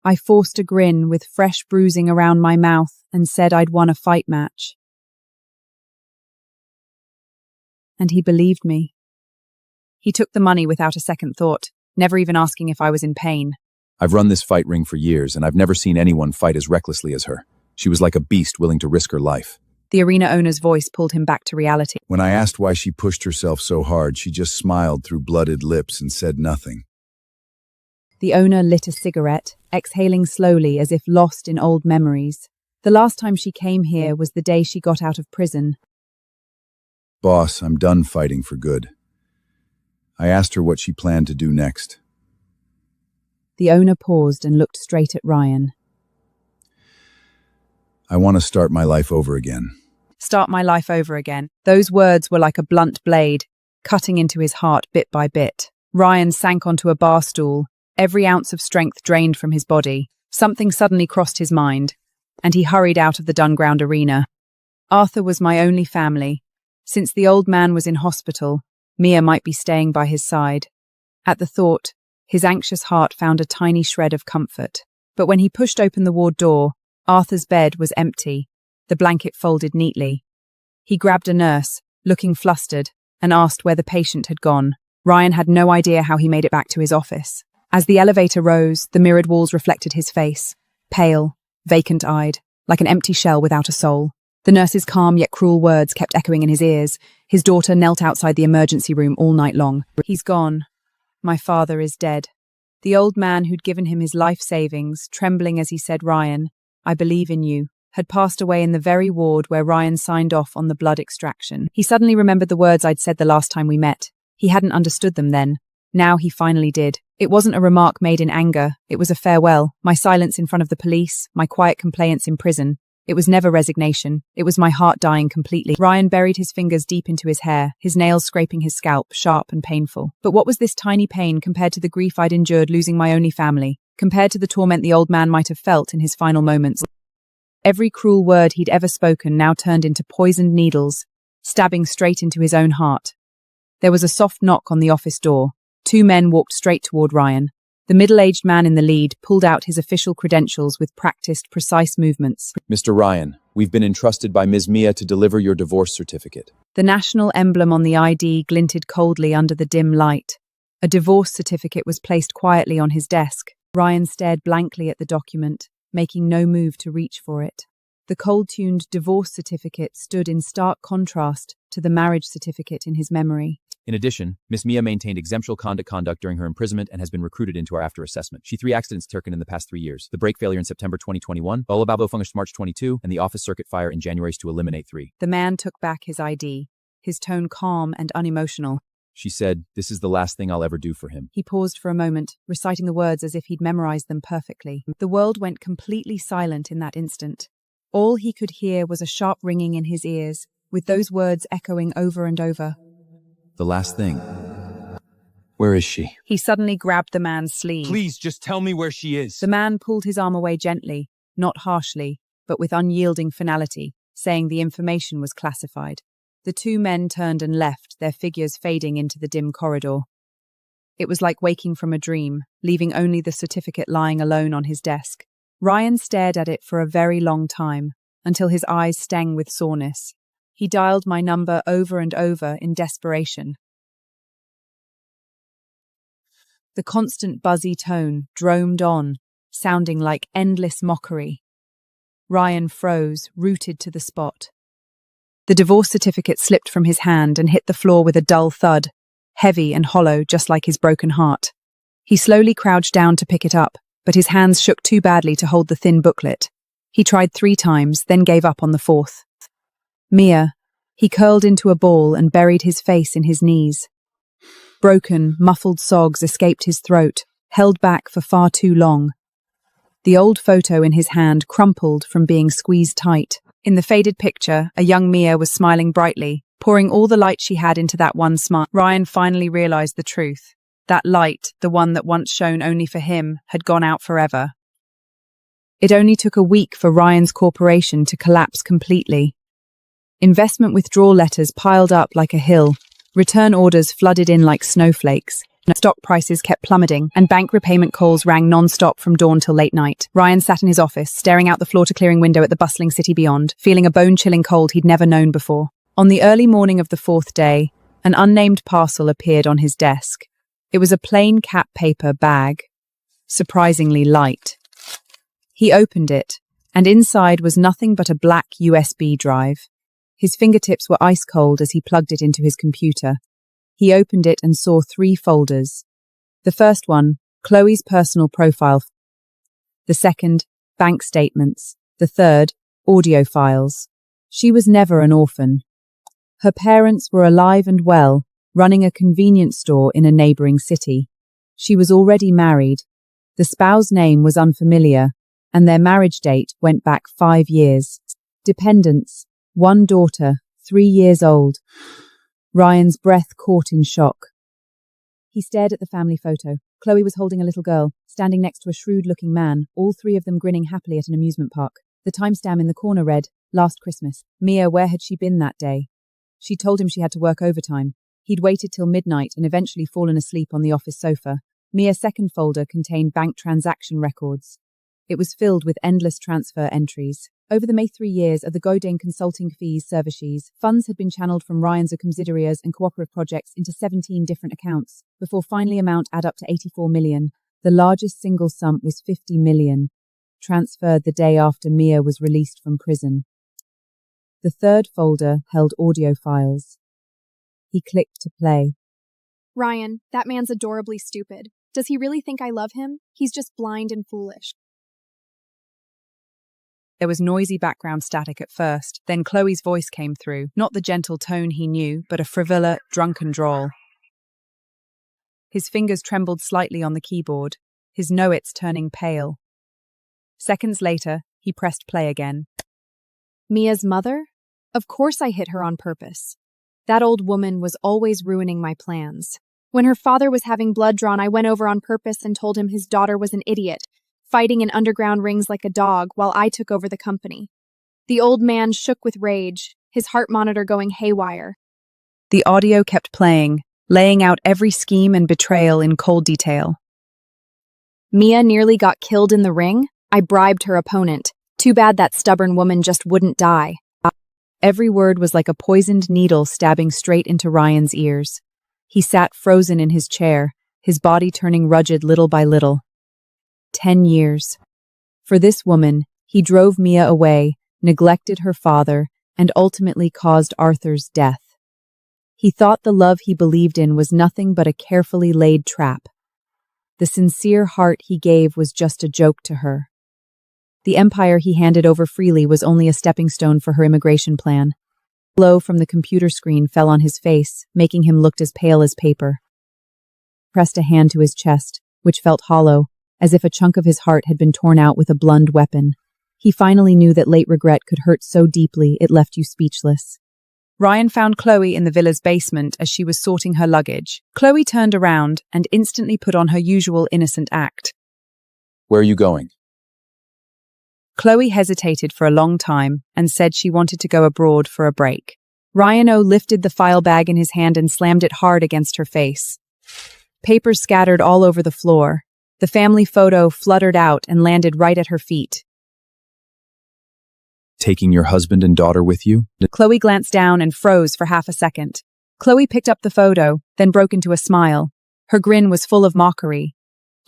I forced a grin with fresh bruising around my mouth and said I'd won a fight match. And he believed me. He took the money without a second thought, never even asking if I was in pain. I've run this fight ring for years, and I've never seen anyone fight as recklessly as her. She was like a beast willing to risk her life. The arena owner's voice pulled him back to reality. When I asked why she pushed herself so hard, she just smiled through blooded lips and said nothing. The owner lit a cigarette, exhaling slowly as if lost in old memories. The last time she came here was the day she got out of prison. Boss, I'm done fighting for good. I asked her what she planned to do next. The owner paused and looked straight at Ryan. I want to start my life over again. Start my life over again. Those words were like a blunt blade, cutting into his heart bit by bit. Ryan sank onto a bar stool, every ounce of strength drained from his body. Something suddenly crossed his mind, and he hurried out of the dun-ground arena. Arthur was my only family. Since the old man was in hospital, Mia might be staying by his side. At the thought, his anxious heart found a tiny shred of comfort. But when he pushed open the ward door, Arthur's bed was empty, the blanket folded neatly. He grabbed a nurse, looking flustered, and asked where the patient had gone. Ryan had no idea how he made it back to his office. As the elevator rose, the mirrored walls reflected his face, pale, vacant-eyed, like an empty shell without a soul. The nurse's calm yet cruel words kept echoing in his ears. His daughter knelt outside the emergency room all night long. He's gone. My father is dead. The old man who'd given him his life savings, trembling as he said, "Ryan, I believe in you," had passed away in the very ward where Ryan signed off on the blood extraction. He suddenly remembered the words I'd said the last time we met. He hadn't understood them then. Now he finally did. It wasn't a remark made in anger. It was a farewell. My silence in front of the police, my quiet complaints in prison. It was never resignation. It was my heart dying completely. Ryan buried his fingers deep into his hair, his nails scraping his scalp, sharp and painful. But what was this tiny pain compared to the grief I'd endured losing my only family, compared to the torment the old man might have felt in his final moments? Every cruel word he'd ever spoken now turned into poisoned needles, stabbing straight into his own heart. There was a soft knock on the office door. 2 men walked straight toward Ryan. The middle-aged man in the lead pulled out his official credentials with practiced, precise movements. Mr. Ryan, we've been entrusted by Ms. Mia to deliver your divorce certificate. The national emblem on the ID glinted coldly under the dim light. A divorce certificate was placed quietly on his desk. Ryan stared blankly at the document, making no move to reach for it. The cold-tuned divorce certificate stood in stark contrast to the marriage certificate in his memory. In addition, Miss Mia maintained exemplary conduct during her imprisonment and has been recruited into our after assessment. She 3 accidents taken in the past 3 years. The brake failure in September 2021, Olababo fungus March 22, and the office circuit fire in January to eliminate 3. The man took back his ID, his tone calm and unemotional. She said, "This is the last thing I'll ever do for him." He paused for a moment, reciting the words as if he'd memorized them perfectly. The world went completely silent in that instant. All he could hear was a sharp ringing in his ears, with those words echoing over and over. The last thing. Where is she? He suddenly grabbed the man's sleeve. Please, just tell me where she is. The man pulled his arm away gently, not harshly, but with unyielding finality, saying the information was classified. The 2 men turned and left, their figures fading into the dim corridor. It was like waking from a dream, leaving only the certificate lying alone on his desk. Ryan stared at it for a very long time, until his eyes stung with soreness. He dialed my number over and over in desperation. The constant buzzy tone droned on, sounding like endless mockery. Ryan froze, rooted to the spot. The divorce certificate slipped from his hand and hit the floor with a dull thud, heavy and hollow, just like his broken heart. He slowly crouched down to pick it up, but his hands shook too badly to hold the thin booklet. He tried 3 times, then gave up on the 4th. Mia. He curled into a ball and buried his face in his knees. Broken, muffled sobs escaped his throat, held back for far too long. The old photo in his hand crumpled from being squeezed tight. In the faded picture, a young Mia was smiling brightly, pouring all the light she had into that one smile. Ryan finally realized the truth. That light, the one that once shone only for him, had gone out forever. It only took a week for Ryan's corporation to collapse completely. Investment withdrawal letters piled up like a hill. Return orders flooded in like snowflakes. Stock prices kept plummeting, and bank repayment calls rang non-stop from dawn till late night. Ryan sat in his office, staring out the floor-to-clearing window at the bustling city beyond, feeling a bone-chilling cold he'd never known before. On the early morning of the 4th day, an unnamed parcel appeared on his desk. It was a plain cap paper bag, surprisingly light. He opened it, and inside was nothing but a black USB drive. His fingertips were ice cold as he plugged it into his computer. He opened it and saw 3 folders. The first one, Chloe's personal profile. The second, bank statements. The third, audio files. She was never an orphan. Her parents were alive and well, running a convenience store in a neighboring city. She was already married. The spouse's name was unfamiliar, and their marriage date went back 5 years. Dependents, 1 daughter, 3 years old. Ryan's breath caught in shock. He stared at the family photo. Chloe was holding a little girl, standing next to a shrewd-looking man, all 3 of them grinning happily at an amusement park. The timestamp in the corner read, "Last Christmas." Mia, where had she been that day? She told him she had to work overtime. He'd waited till midnight and eventually fallen asleep on the office sofa. Mia's second folder contained bank transaction records. It was filled with endless transfer entries. Over the May 3 years of the Godin consulting fees services, funds had been channeled from Ryan's subsidiaries and cooperative projects into 17 different accounts, before finally amount add up to 84 million. The largest single sum was 50 million, transferred the day after Mia was released from prison. The third folder held audio files. He clicked to play. Ryan, that man's adorably stupid. Does he really think I love him? He's just blind and foolish. There was noisy background static at first, then Chloe's voice came through, not the gentle tone he knew, but a frivolous, drunken drawl. His fingers trembled slightly on the keyboard, his know-its turning pale. Seconds later, he pressed play again. Mia's mother? Of course I hit her on purpose. That old woman was always ruining my plans. When her father was having blood drawn, I went over on purpose and told him his daughter was an idiot, fighting in underground rings like a dog while I took over the company. The old man shook with rage, his heart monitor going haywire. The audio kept playing, laying out every scheme and betrayal in cold detail. Mia nearly got killed in the ring. I bribed her opponent. Too bad that stubborn woman just wouldn't die. Every word was like a poisoned needle stabbing straight into Ryan's ears. He sat frozen in his chair, his body turning rugged little by little. 10 years. For this woman, he drove Mia away, neglected her father, and ultimately caused Arthur's death. He thought the love he believed in was nothing but a carefully laid trap. The sincere heart he gave was just a joke to her. The empire he handed over freely was only a stepping stone for her immigration plan. A glow from the computer screen fell on his face, making him look as pale as paper. He pressed a hand to his chest, which felt hollow, as if a chunk of his heart had been torn out with a blunt weapon. He finally knew that late regret could hurt so deeply it left you speechless. Ryan found Chloe in the villa's basement as she was sorting her luggage. Chloe turned around and instantly put on her usual innocent act. Where are you going? Chloe hesitated for a long time and said she wanted to go abroad for a break. Ryan lifted the file bag in his hand and slammed it hard against her face. Papers scattered all over the floor. The family photo fluttered out and landed right at her feet. Taking your husband and daughter with you? Chloe glanced down and froze for half a second. Chloe picked up the photo, then broke into a smile. Her grin was full of mockery.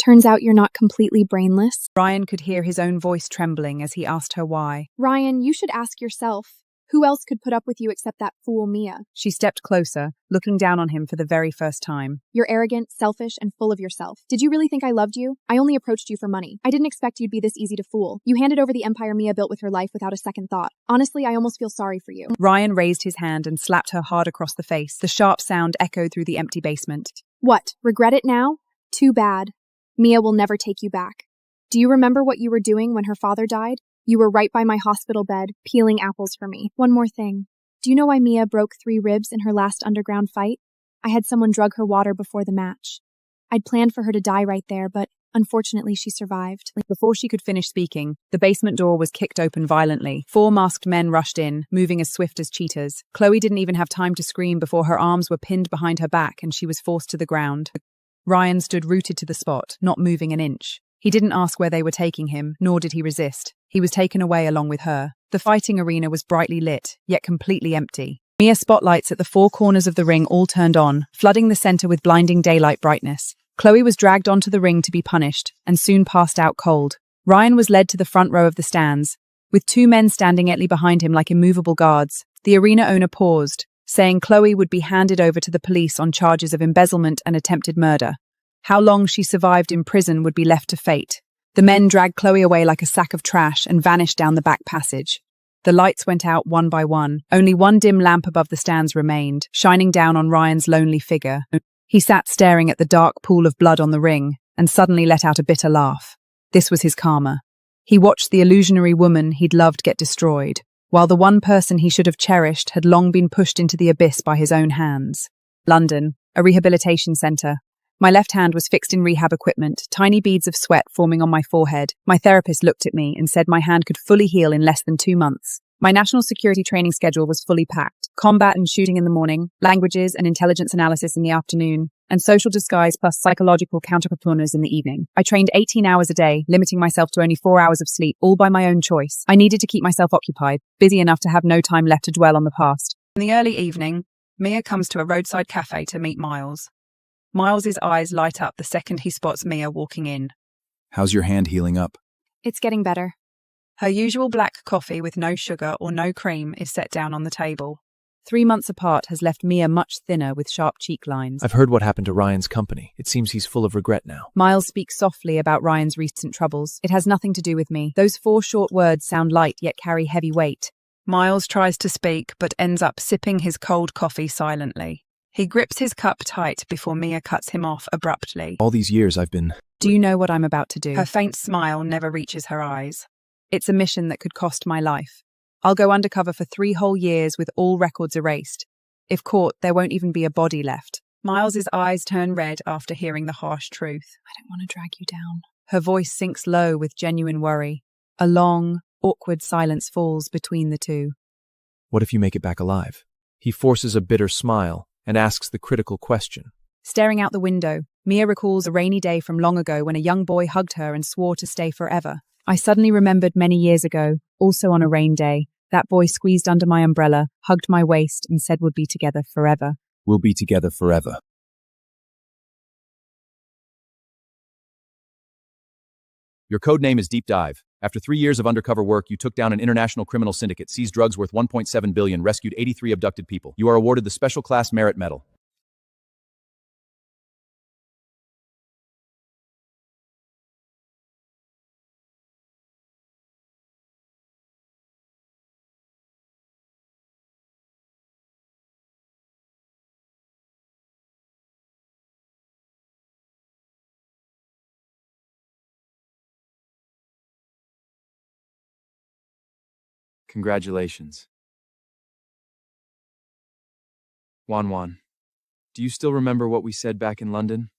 Turns out you're not completely brainless. Ryan could hear his own voice trembling as he asked her why. Ryan, you should ask yourself. Who else could put up with you except that fool Mia? She stepped closer, looking down on him for the very first time. You're arrogant, selfish, and full of yourself. Did you really think I loved you? I only approached you for money. I didn't expect you'd be this easy to fool. You handed over the empire Mia built with her life without a second thought. Honestly, I almost feel sorry for you. Ryan raised his hand and slapped her hard across the face. The sharp sound echoed through the empty basement. What? Regret it now? Too bad. Mia will never take you back. Do you remember what you were doing when her father died? You were right by my hospital bed, peeling apples for me. One more thing. Do you know why Mia broke 3 ribs in her last underground fight? I had someone drug her water before the match. I'd planned for her to die right there, but unfortunately she survived. Before she could finish speaking, the basement door was kicked open violently. 4 masked men rushed in, moving as swift as cheetahs. Chloe didn't even have time to scream before her arms were pinned behind her back and she was forced to the ground. Ryan stood rooted to the spot, not moving an inch. He didn't ask where they were taking him, nor did he resist. He was taken away along with her. The fighting arena was brightly lit, yet completely empty. Mere spotlights at the 4 corners of the ring all turned on, flooding the center with blinding daylight brightness. Chloe was dragged onto the ring to be punished, and soon passed out cold. Ryan was led to the front row of the stands, with 2 men standing neatly behind him like immovable guards. The arena owner paused, saying Chloe would be handed over to the police on charges of embezzlement and attempted murder. How long she survived in prison would be left to fate. The men dragged Chloe away like a sack of trash and vanished down the back passage. The lights went out one by one. Only one dim lamp above the stands remained, shining down on Ryan's lonely figure. He sat staring at the dark pool of blood on the ring and suddenly let out a bitter laugh. This was his karma. He watched the illusionary woman he'd loved get destroyed, while the one person he should have cherished had long been pushed into the abyss by his own hands. London, a rehabilitation centre. My left hand was fixed in rehab equipment, tiny beads of sweat forming on my forehead. My therapist looked at me and said my hand could fully heal in less than 2 months. My national security training schedule was fully packed. Combat and shooting in the morning, languages and intelligence analysis in the afternoon, and social disguise plus psychological counterperformers in the evening. I trained 18 hours a day, limiting myself to only 4 hours of sleep, all by my own choice. I needed to keep myself occupied, busy enough to have no time left to dwell on the past. In the early evening, Mia comes to a roadside cafe to meet Miles. Miles's eyes light up the second he spots Mia walking in. How's your hand healing up? It's getting better. Her usual black coffee with no sugar or no cream is set down on the table. 3 months apart has left Mia much thinner with sharp cheek lines. I've heard what happened to Ryan's company. It seems he's full of regret now. Miles speaks softly about Ryan's recent troubles. It has nothing to do with me. Those 4 short words sound light yet carry heavy weight. Miles tries to speak but ends up sipping his cold coffee silently. He grips his cup tight before Mia cuts him off abruptly. All these years I've been... Do you know what I'm about to do? Her faint smile never reaches her eyes. It's a mission that could cost my life. I'll go undercover for 3 whole years with all records erased. If caught, there won't even be a body left. Miles's eyes turn red after hearing the harsh truth. I don't want to drag you down. Her voice sinks low with genuine worry. A long, awkward silence falls between the two. What if you make it back alive? He forces a bitter smile and asks the critical question. Staring out the window, Mia recalls a rainy day from long ago when a young boy hugged her and swore to stay forever. I suddenly remembered many years ago, also on a rain day, that boy squeezed under my umbrella, hugged my waist, and said we'd be together forever. We'll be together forever. Your code name is Deep Dive. After 3 years of undercover work, you took down an international criminal syndicate, seized drugs worth $1.7 billion, rescued 83 abducted people. You are awarded the Special Class Merit Medal. Congratulations. Wan, do you still remember what we said back in London?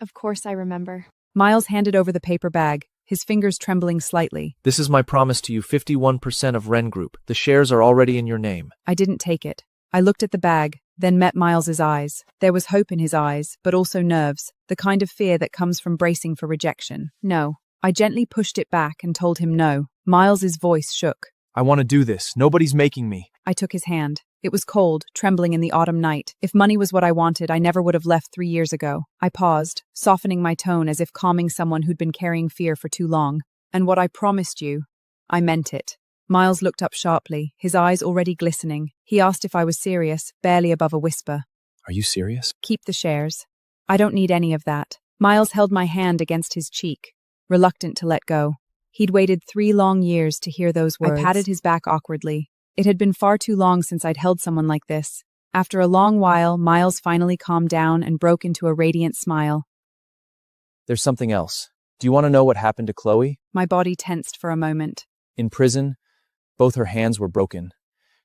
Of course I remember. Miles handed over the paper bag, his fingers trembling slightly. This is my promise to you, 51% of Wren Group. The shares are already in your name. I didn't take it. I looked at the bag, then met Miles's eyes. There was hope in his eyes, but also nerves, the kind of fear that comes from bracing for rejection. No. I gently pushed it back and told him no. Miles's voice shook. I want to do this. Nobody's making me. I took his hand. It was cold, trembling in the autumn night. If money was what I wanted, I never would have left 3 years ago. I paused, softening my tone as if calming someone who'd been carrying fear for too long. And what I promised you, I meant it. Miles looked up sharply, his eyes already glistening. He asked if I was serious, barely above a whisper. Are you serious? Keep the shares. I don't need any of that. Miles held my hand against his cheek, reluctant to let go. He'd waited 3 long years to hear those words. I patted his back awkwardly. It had been far too long since I'd held someone like this. After a long while, Miles finally calmed down and broke into a radiant smile. There's something else. Do you want to know what happened to Chloe? My body tensed for a moment. In prison, both her hands were broken.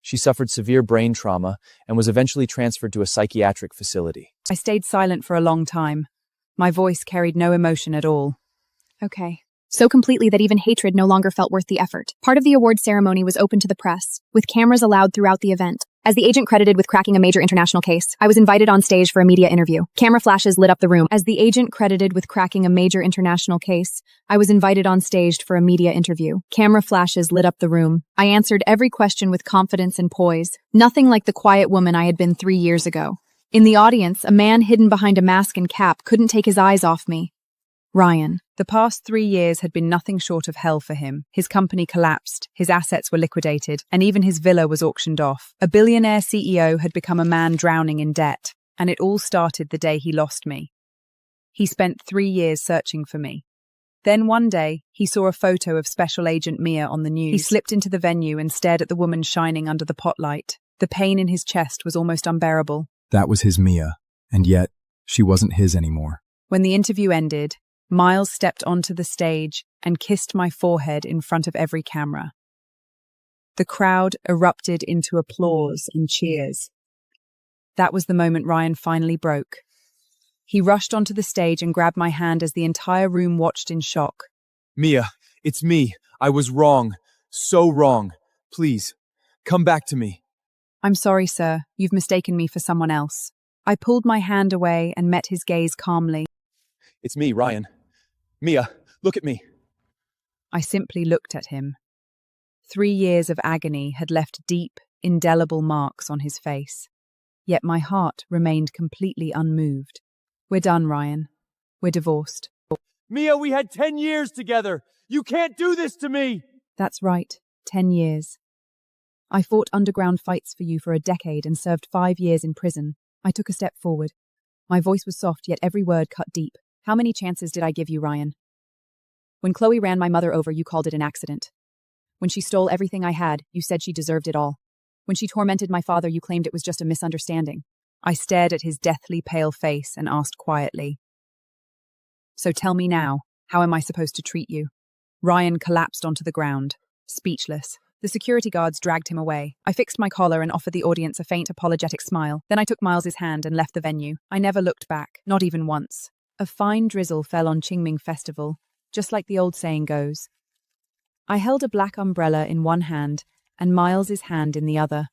She suffered severe brain trauma and was eventually transferred to a psychiatric facility. I stayed silent for a long time. My voice carried no emotion at all. Okay. So completely that even hatred no longer felt worth the effort. Part of the award ceremony was open to the press, with cameras allowed throughout the event. As the agent credited with cracking a major international case, I was invited on stage for a media interview. Camera flashes lit up the room. As the agent credited with cracking a major international case, I was invited on stage for a media interview. Camera flashes lit up the room. I answered every question with confidence and poise, nothing like the quiet woman I had been 3 years ago. In the audience, a man hidden behind a mask and cap couldn't take his eyes off me. Ryan. The past 3 years had been nothing short of hell for him. His company collapsed, his assets were liquidated, and even his villa was auctioned off. A billionaire CEO had become a man drowning in debt, and it all started the day he lost me. He spent 3 years searching for me. Then one day, he saw a photo of Special Agent Mia on the news. He slipped into the venue and stared at the woman shining under the potlight. The pain in his chest was almost unbearable. That was his Mia, and yet, she wasn't his anymore. When the interview ended, Miles stepped onto the stage and kissed my forehead in front of every camera. The crowd erupted into applause and cheers. That was the moment Ryan finally broke. He rushed onto the stage and grabbed my hand as the entire room watched in shock. Mia, it's me. I was wrong. So wrong. Please, come back to me. I'm sorry, sir. You've mistaken me for someone else. I pulled my hand away and met his gaze calmly. It's me, Ryan. Mia, look at me. I simply looked at him. 3 years of agony had left deep, indelible marks on his face. Yet my heart remained completely unmoved. We're done, Ryan. We're divorced. Mia, we had 10 years together. You can't do this to me. That's right, 10 years. I fought underground fights for you for a decade and served 5 years in prison. I took a step forward. My voice was soft, yet every word cut deep. How many chances did I give you, Ryan? When Chloe ran my mother over, you called it an accident. When she stole everything I had, you said she deserved it all. When she tormented my father, you claimed it was just a misunderstanding. I stared at his deathly pale face and asked quietly, "So tell me now, how am I supposed to treat you?" Ryan collapsed onto the ground, speechless. The security guards dragged him away. I fixed my collar and offered the audience a faint apologetic smile. Then I took Miles's hand and left the venue. I never looked back, not even once. A fine drizzle fell on Qingming Festival, just like the old saying goes. I held a black umbrella in one hand and Miles's hand in the other.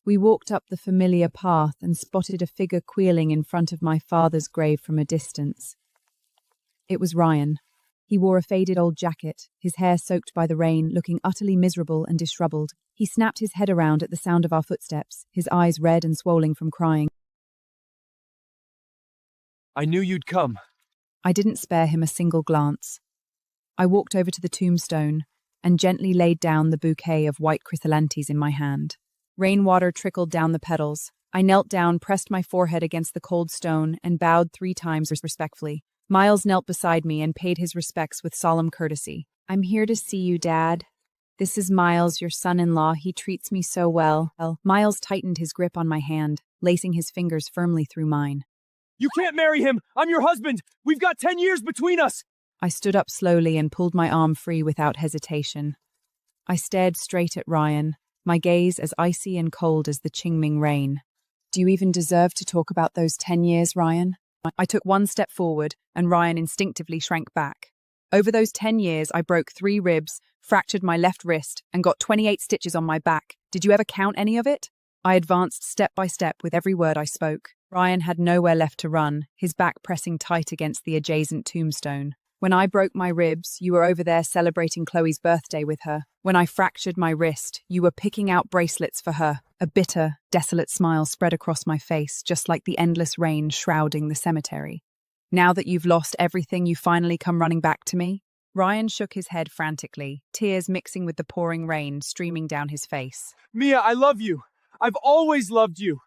We walked up the familiar path and spotted a figure queeling in front of my father's grave from a distance. It was Ryan. He wore a faded old jacket, his hair soaked by the rain, looking utterly miserable and disheveled. He snapped his head around at the sound of our footsteps, his eyes red and swollen from crying. I knew you'd come. I didn't spare him a single glance. I walked over to the tombstone and gently laid down the bouquet of white chrysanthemums in my hand. Rainwater trickled down the petals. I knelt down, pressed my forehead against the cold stone, and bowed 3 times respectfully. Miles knelt beside me and paid his respects with solemn courtesy. "I'm here to see you, Dad. This is Miles, your son-in-law. He treats me so well." Miles tightened his grip on my hand, lacing his fingers firmly through mine. You can't marry him! I'm your husband! We've got 10 years between us! I stood up slowly and pulled my arm free without hesitation. I stared straight at Ryan, my gaze as icy and cold as the Qingming rain. "Do you even deserve to talk about those 10 years, Ryan?" I took 1 step forward, and Ryan instinctively shrank back. "Over those 10 years, I broke 3 ribs, fractured my left wrist, and got 28 stitches on my back. Did you ever count any of it?" I advanced step by step with every word I spoke. Ryan had nowhere left to run, his back pressing tight against the adjacent tombstone. "When I broke my ribs, you were over there celebrating Chloe's birthday with her. When I fractured my wrist, you were picking out bracelets for her." A bitter, desolate smile spread across my face, just like the endless rain shrouding the cemetery. "Now that you've lost everything, you finally come running back to me?" Ryan shook his head frantically, tears mixing with the pouring rain streaming down his face. Mia, I love you. I've always loved you.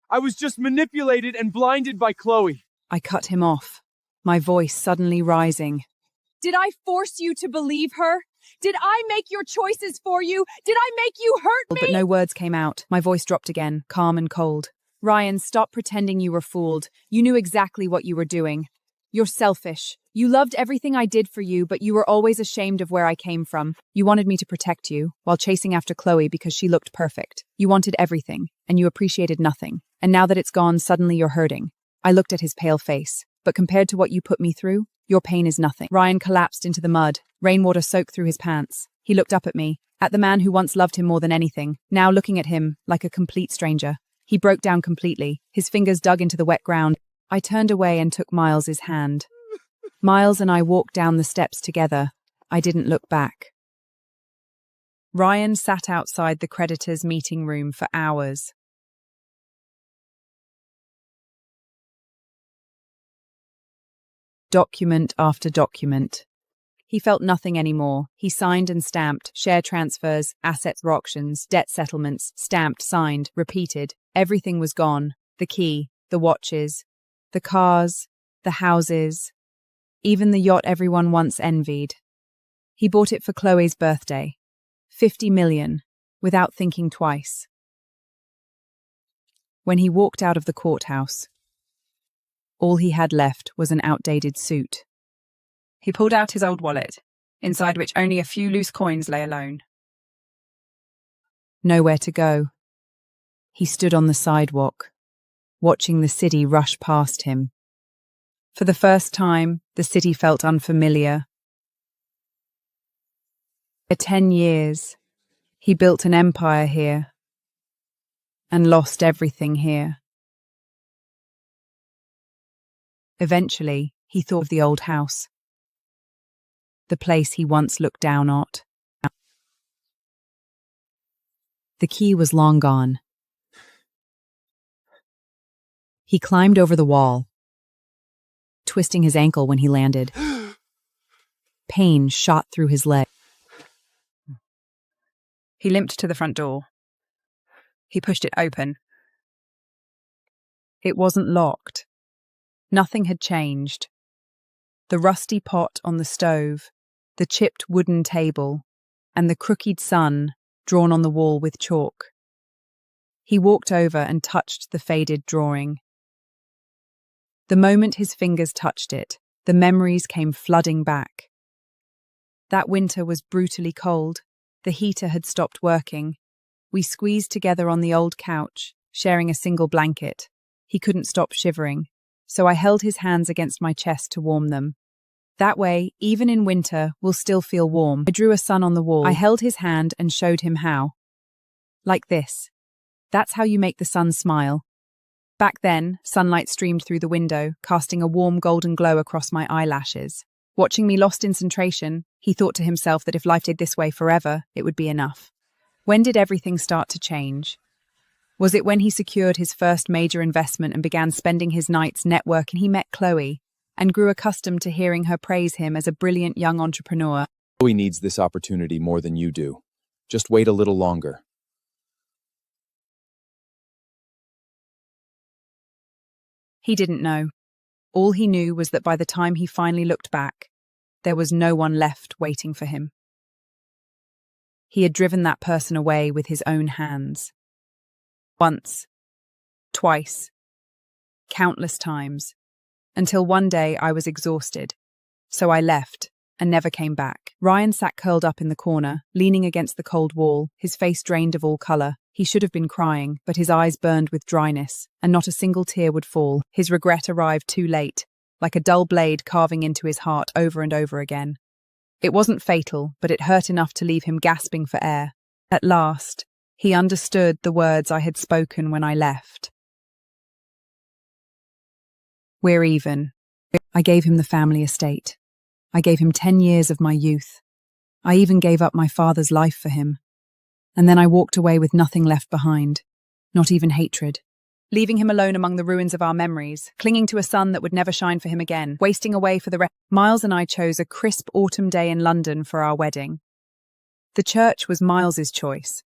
I was just manipulated and blinded by Chloe. I cut him off, my voice suddenly rising. Did I force you to believe her? Did I make your choices for you? Did I make you hurt me? But no words came out. My voice dropped again, calm and cold. "Ryan, stop pretending you were fooled. You knew exactly what you were doing. You're selfish. You loved everything I did for you, but you were always ashamed of where I came from. You wanted me to protect you, while chasing after Chloe because she looked perfect. You wanted everything, and you appreciated nothing. And now that it's gone, suddenly you're hurting." I looked at his pale face. "But compared to what you put me through, your pain is nothing." Ryan collapsed into the mud. Rainwater soaked through his pants. He looked up at me, at the man who once loved him more than anything, now looking at him like a complete stranger. He broke down completely. His fingers dug into the wet ground. I turned away and took Miles's hand. Miles and I walked down the steps together. I didn't look back. Ryan sat outside the creditors' meeting room for hours. Document after document. He felt nothing anymore. He signed and stamped, share transfers, assets for auctions, debt settlements, stamped, signed, repeated. Everything was gone. The key, the watches, the cars, the houses, even the yacht everyone once envied. He bought it for Chloe's birthday. 50 million, without thinking twice. When he walked out of the courthouse, all he had left was an outdated suit. He pulled out his old wallet, inside which only a few loose coins lay alone. Nowhere to go. He stood on the sidewalk, watching the city rush past him. For the first time, the city felt unfamiliar. For 10 years, he built an empire here, and lost everything here. Eventually, he thought of the old house, the place he once looked down at. The key was long gone. He climbed over the wall, twisting his ankle when he landed. Pain shot through his leg. He limped to the front door. He pushed it open. It wasn't locked. Nothing had changed. The rusty pot on the stove, the chipped wooden table, and the crooked sun drawn on the wall with chalk. He walked over and touched the faded drawing. The moment his fingers touched it, the memories came flooding back. That winter was brutally cold. The heater had stopped working. We squeezed together on the old couch, sharing a single blanket. He couldn't stop shivering, so I held his hands against my chest to warm them. That way, even in winter, we'll still feel warm. I drew a sun on the wall. I held his hand and showed him how. Like this. That's how you make the sun smile. Back then, sunlight streamed through the window, casting a warm golden glow across my eyelashes. Watching me lost in concentration, he thought to himself that if life stayed this way forever, it would be enough. When did everything start to change? Was it when he secured his first major investment and began spending his nights networking? He met Chloe, and grew accustomed to hearing her praise him as a brilliant young entrepreneur. Chloe needs this opportunity more than you do. Just wait a little longer. He didn't know. All he knew was that by the time he finally looked back, there was no one left waiting for him. He had driven that person away with his own hands. Once, twice, countless times, until one day I was exhausted, so I left and never came back. Ryan sat curled up in the corner, leaning against the cold wall, his face drained of all colour. He should have been crying, but his eyes burned with dryness, and not a single tear would fall. His regret arrived too late, like a dull blade carving into his heart over and over again. It wasn't fatal, but it hurt enough to leave him gasping for air. At last, he understood the words I had spoken when I left. We're even. I gave him the family estate. I gave him 10 years of my youth. I even gave up my father's life for him. And then I walked away with nothing left behind, not even hatred. Leaving him alone among the ruins of our memories, clinging to a sun that would never shine for him again, wasting away for the rest. Miles and I chose a crisp autumn day in London for our wedding. The church was Miles's choice,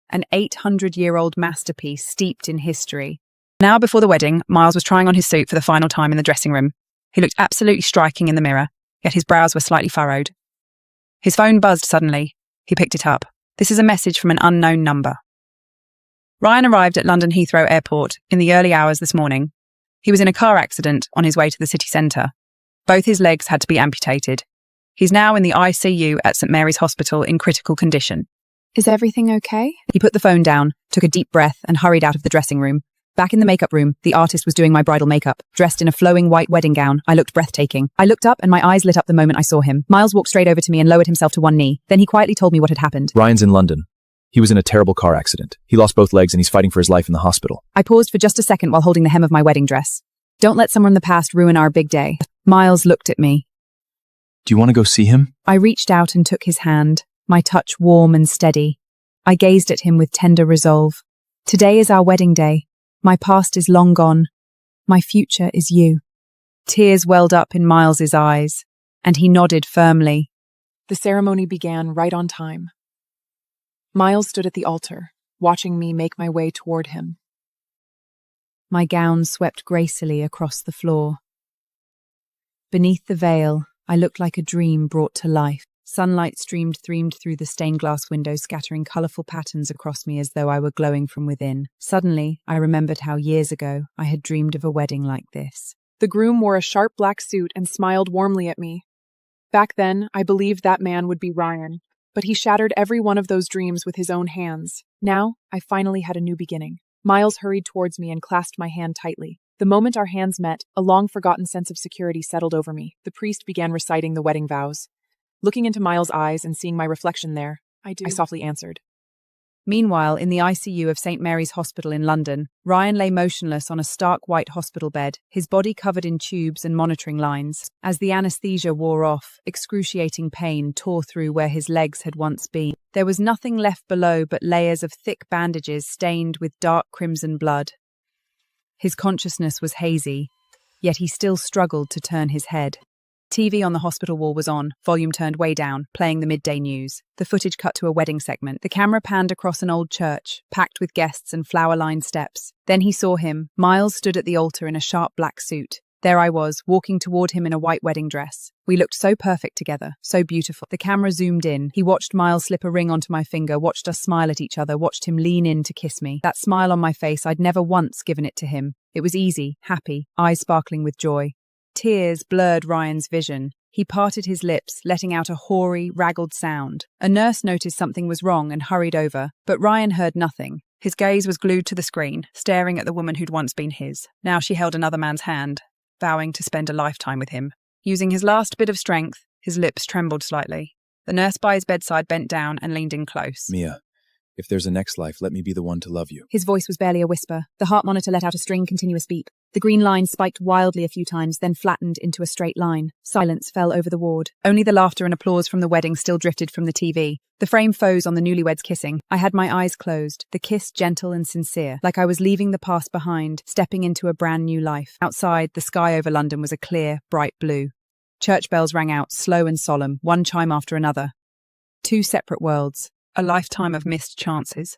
an 800-year-old masterpiece steeped in history. Now before the wedding, Miles was trying on his suit for the final time in the dressing room. He looked absolutely striking in the mirror, yet his brows were slightly furrowed. His phone buzzed suddenly. He picked it up. This is a message from an unknown number. Ryan arrived at London Heathrow Airport in the early hours this morning. He was in a car accident on his way to the city centre. Both his legs had to be amputated. He's now in the ICU at St Mary's Hospital in critical condition. Is everything okay? He put the phone down, took a deep breath, and hurried out of the dressing room. Back in the makeup room, the artist was doing my bridal makeup. Dressed in a flowing white wedding gown, I looked breathtaking. I looked up and my eyes lit up the moment I saw him. Miles walked straight over to me and lowered himself to one knee. Then he quietly told me what had happened. Ryan's in London. He was in a terrible car accident. He lost both legs and he's fighting for his life in the hospital. I paused for just a second while holding the hem of my wedding dress. Don't let someone in the past ruin our big day. Miles looked at me. Do you want to go see him? I reached out and took his hand, my touch warm and steady. I gazed at him with tender resolve. Today is our wedding day. My past is long gone. My future is you. Tears welled up in Miles's eyes, and he nodded firmly. The ceremony began right on time. Miles stood at the altar, watching me make my way toward him. My gown swept gracefully across the floor. Beneath the veil, I looked like a dream brought to life. Sunlight streamed through the stained glass window, scattering colourful patterns across me as though I were glowing from within. Suddenly, I remembered how years ago I had dreamed of a wedding like this. The groom wore a sharp black suit and smiled warmly at me. Back then, I believed that man would be Ryan, but he shattered every one of those dreams with his own hands. Now, I finally had a new beginning. Miles hurried towards me and clasped my hand tightly. The moment our hands met, a long-forgotten sense of security settled over me. The priest began reciting the wedding vows. Looking into Miles' eyes and seeing my reflection there, I softly answered. Meanwhile, in the ICU of St Mary's Hospital in London, Ryan lay motionless on a stark white hospital bed, his body covered in tubes and monitoring lines. As the anesthesia wore off, excruciating pain tore through where his legs had once been. There was nothing left below but layers of thick bandages stained with dark crimson blood. His consciousness was hazy, yet he still struggled to turn his head. TV on the hospital wall was on, volume turned way down, playing the midday news. The footage cut to a wedding segment. The camera panned across an old church, packed with guests and flower-lined steps. Then he saw him. Miles stood at the altar in a sharp black suit. There I was, walking toward him in a white wedding dress. We looked so perfect together, so beautiful. The camera zoomed in. He watched Miles slip a ring onto my finger, watched us smile at each other, watched him lean in to kiss me. That smile on my face, I'd never once given it to him. It was easy, happy, eyes sparkling with joy. Tears blurred Ryan's vision. He parted his lips, letting out a hoary, raggled sound. A nurse noticed something was wrong and hurried over, but Ryan heard nothing. His gaze was glued to the screen, staring at the woman who'd once been his. Now she held another man's hand, vowing to spend a lifetime with him. Using his last bit of strength, his lips trembled slightly. The nurse by his bedside bent down and leaned in close. Mia, If there's a next life, let me be the one to love you. His voice was barely a whisper. The heart monitor let out a string continuous beep. The green line spiked wildly a few times, then flattened into a straight line. Silence fell over the ward. Only the laughter and applause from the wedding still drifted from the TV. The frame froze on the newlyweds kissing. I had my eyes closed, the kiss gentle and sincere, like I was leaving the past behind, stepping into a brand new life. Outside, the sky over London was a clear, bright blue. Church bells rang out, slow and solemn, one chime after another. Two separate worlds. A lifetime of missed chances.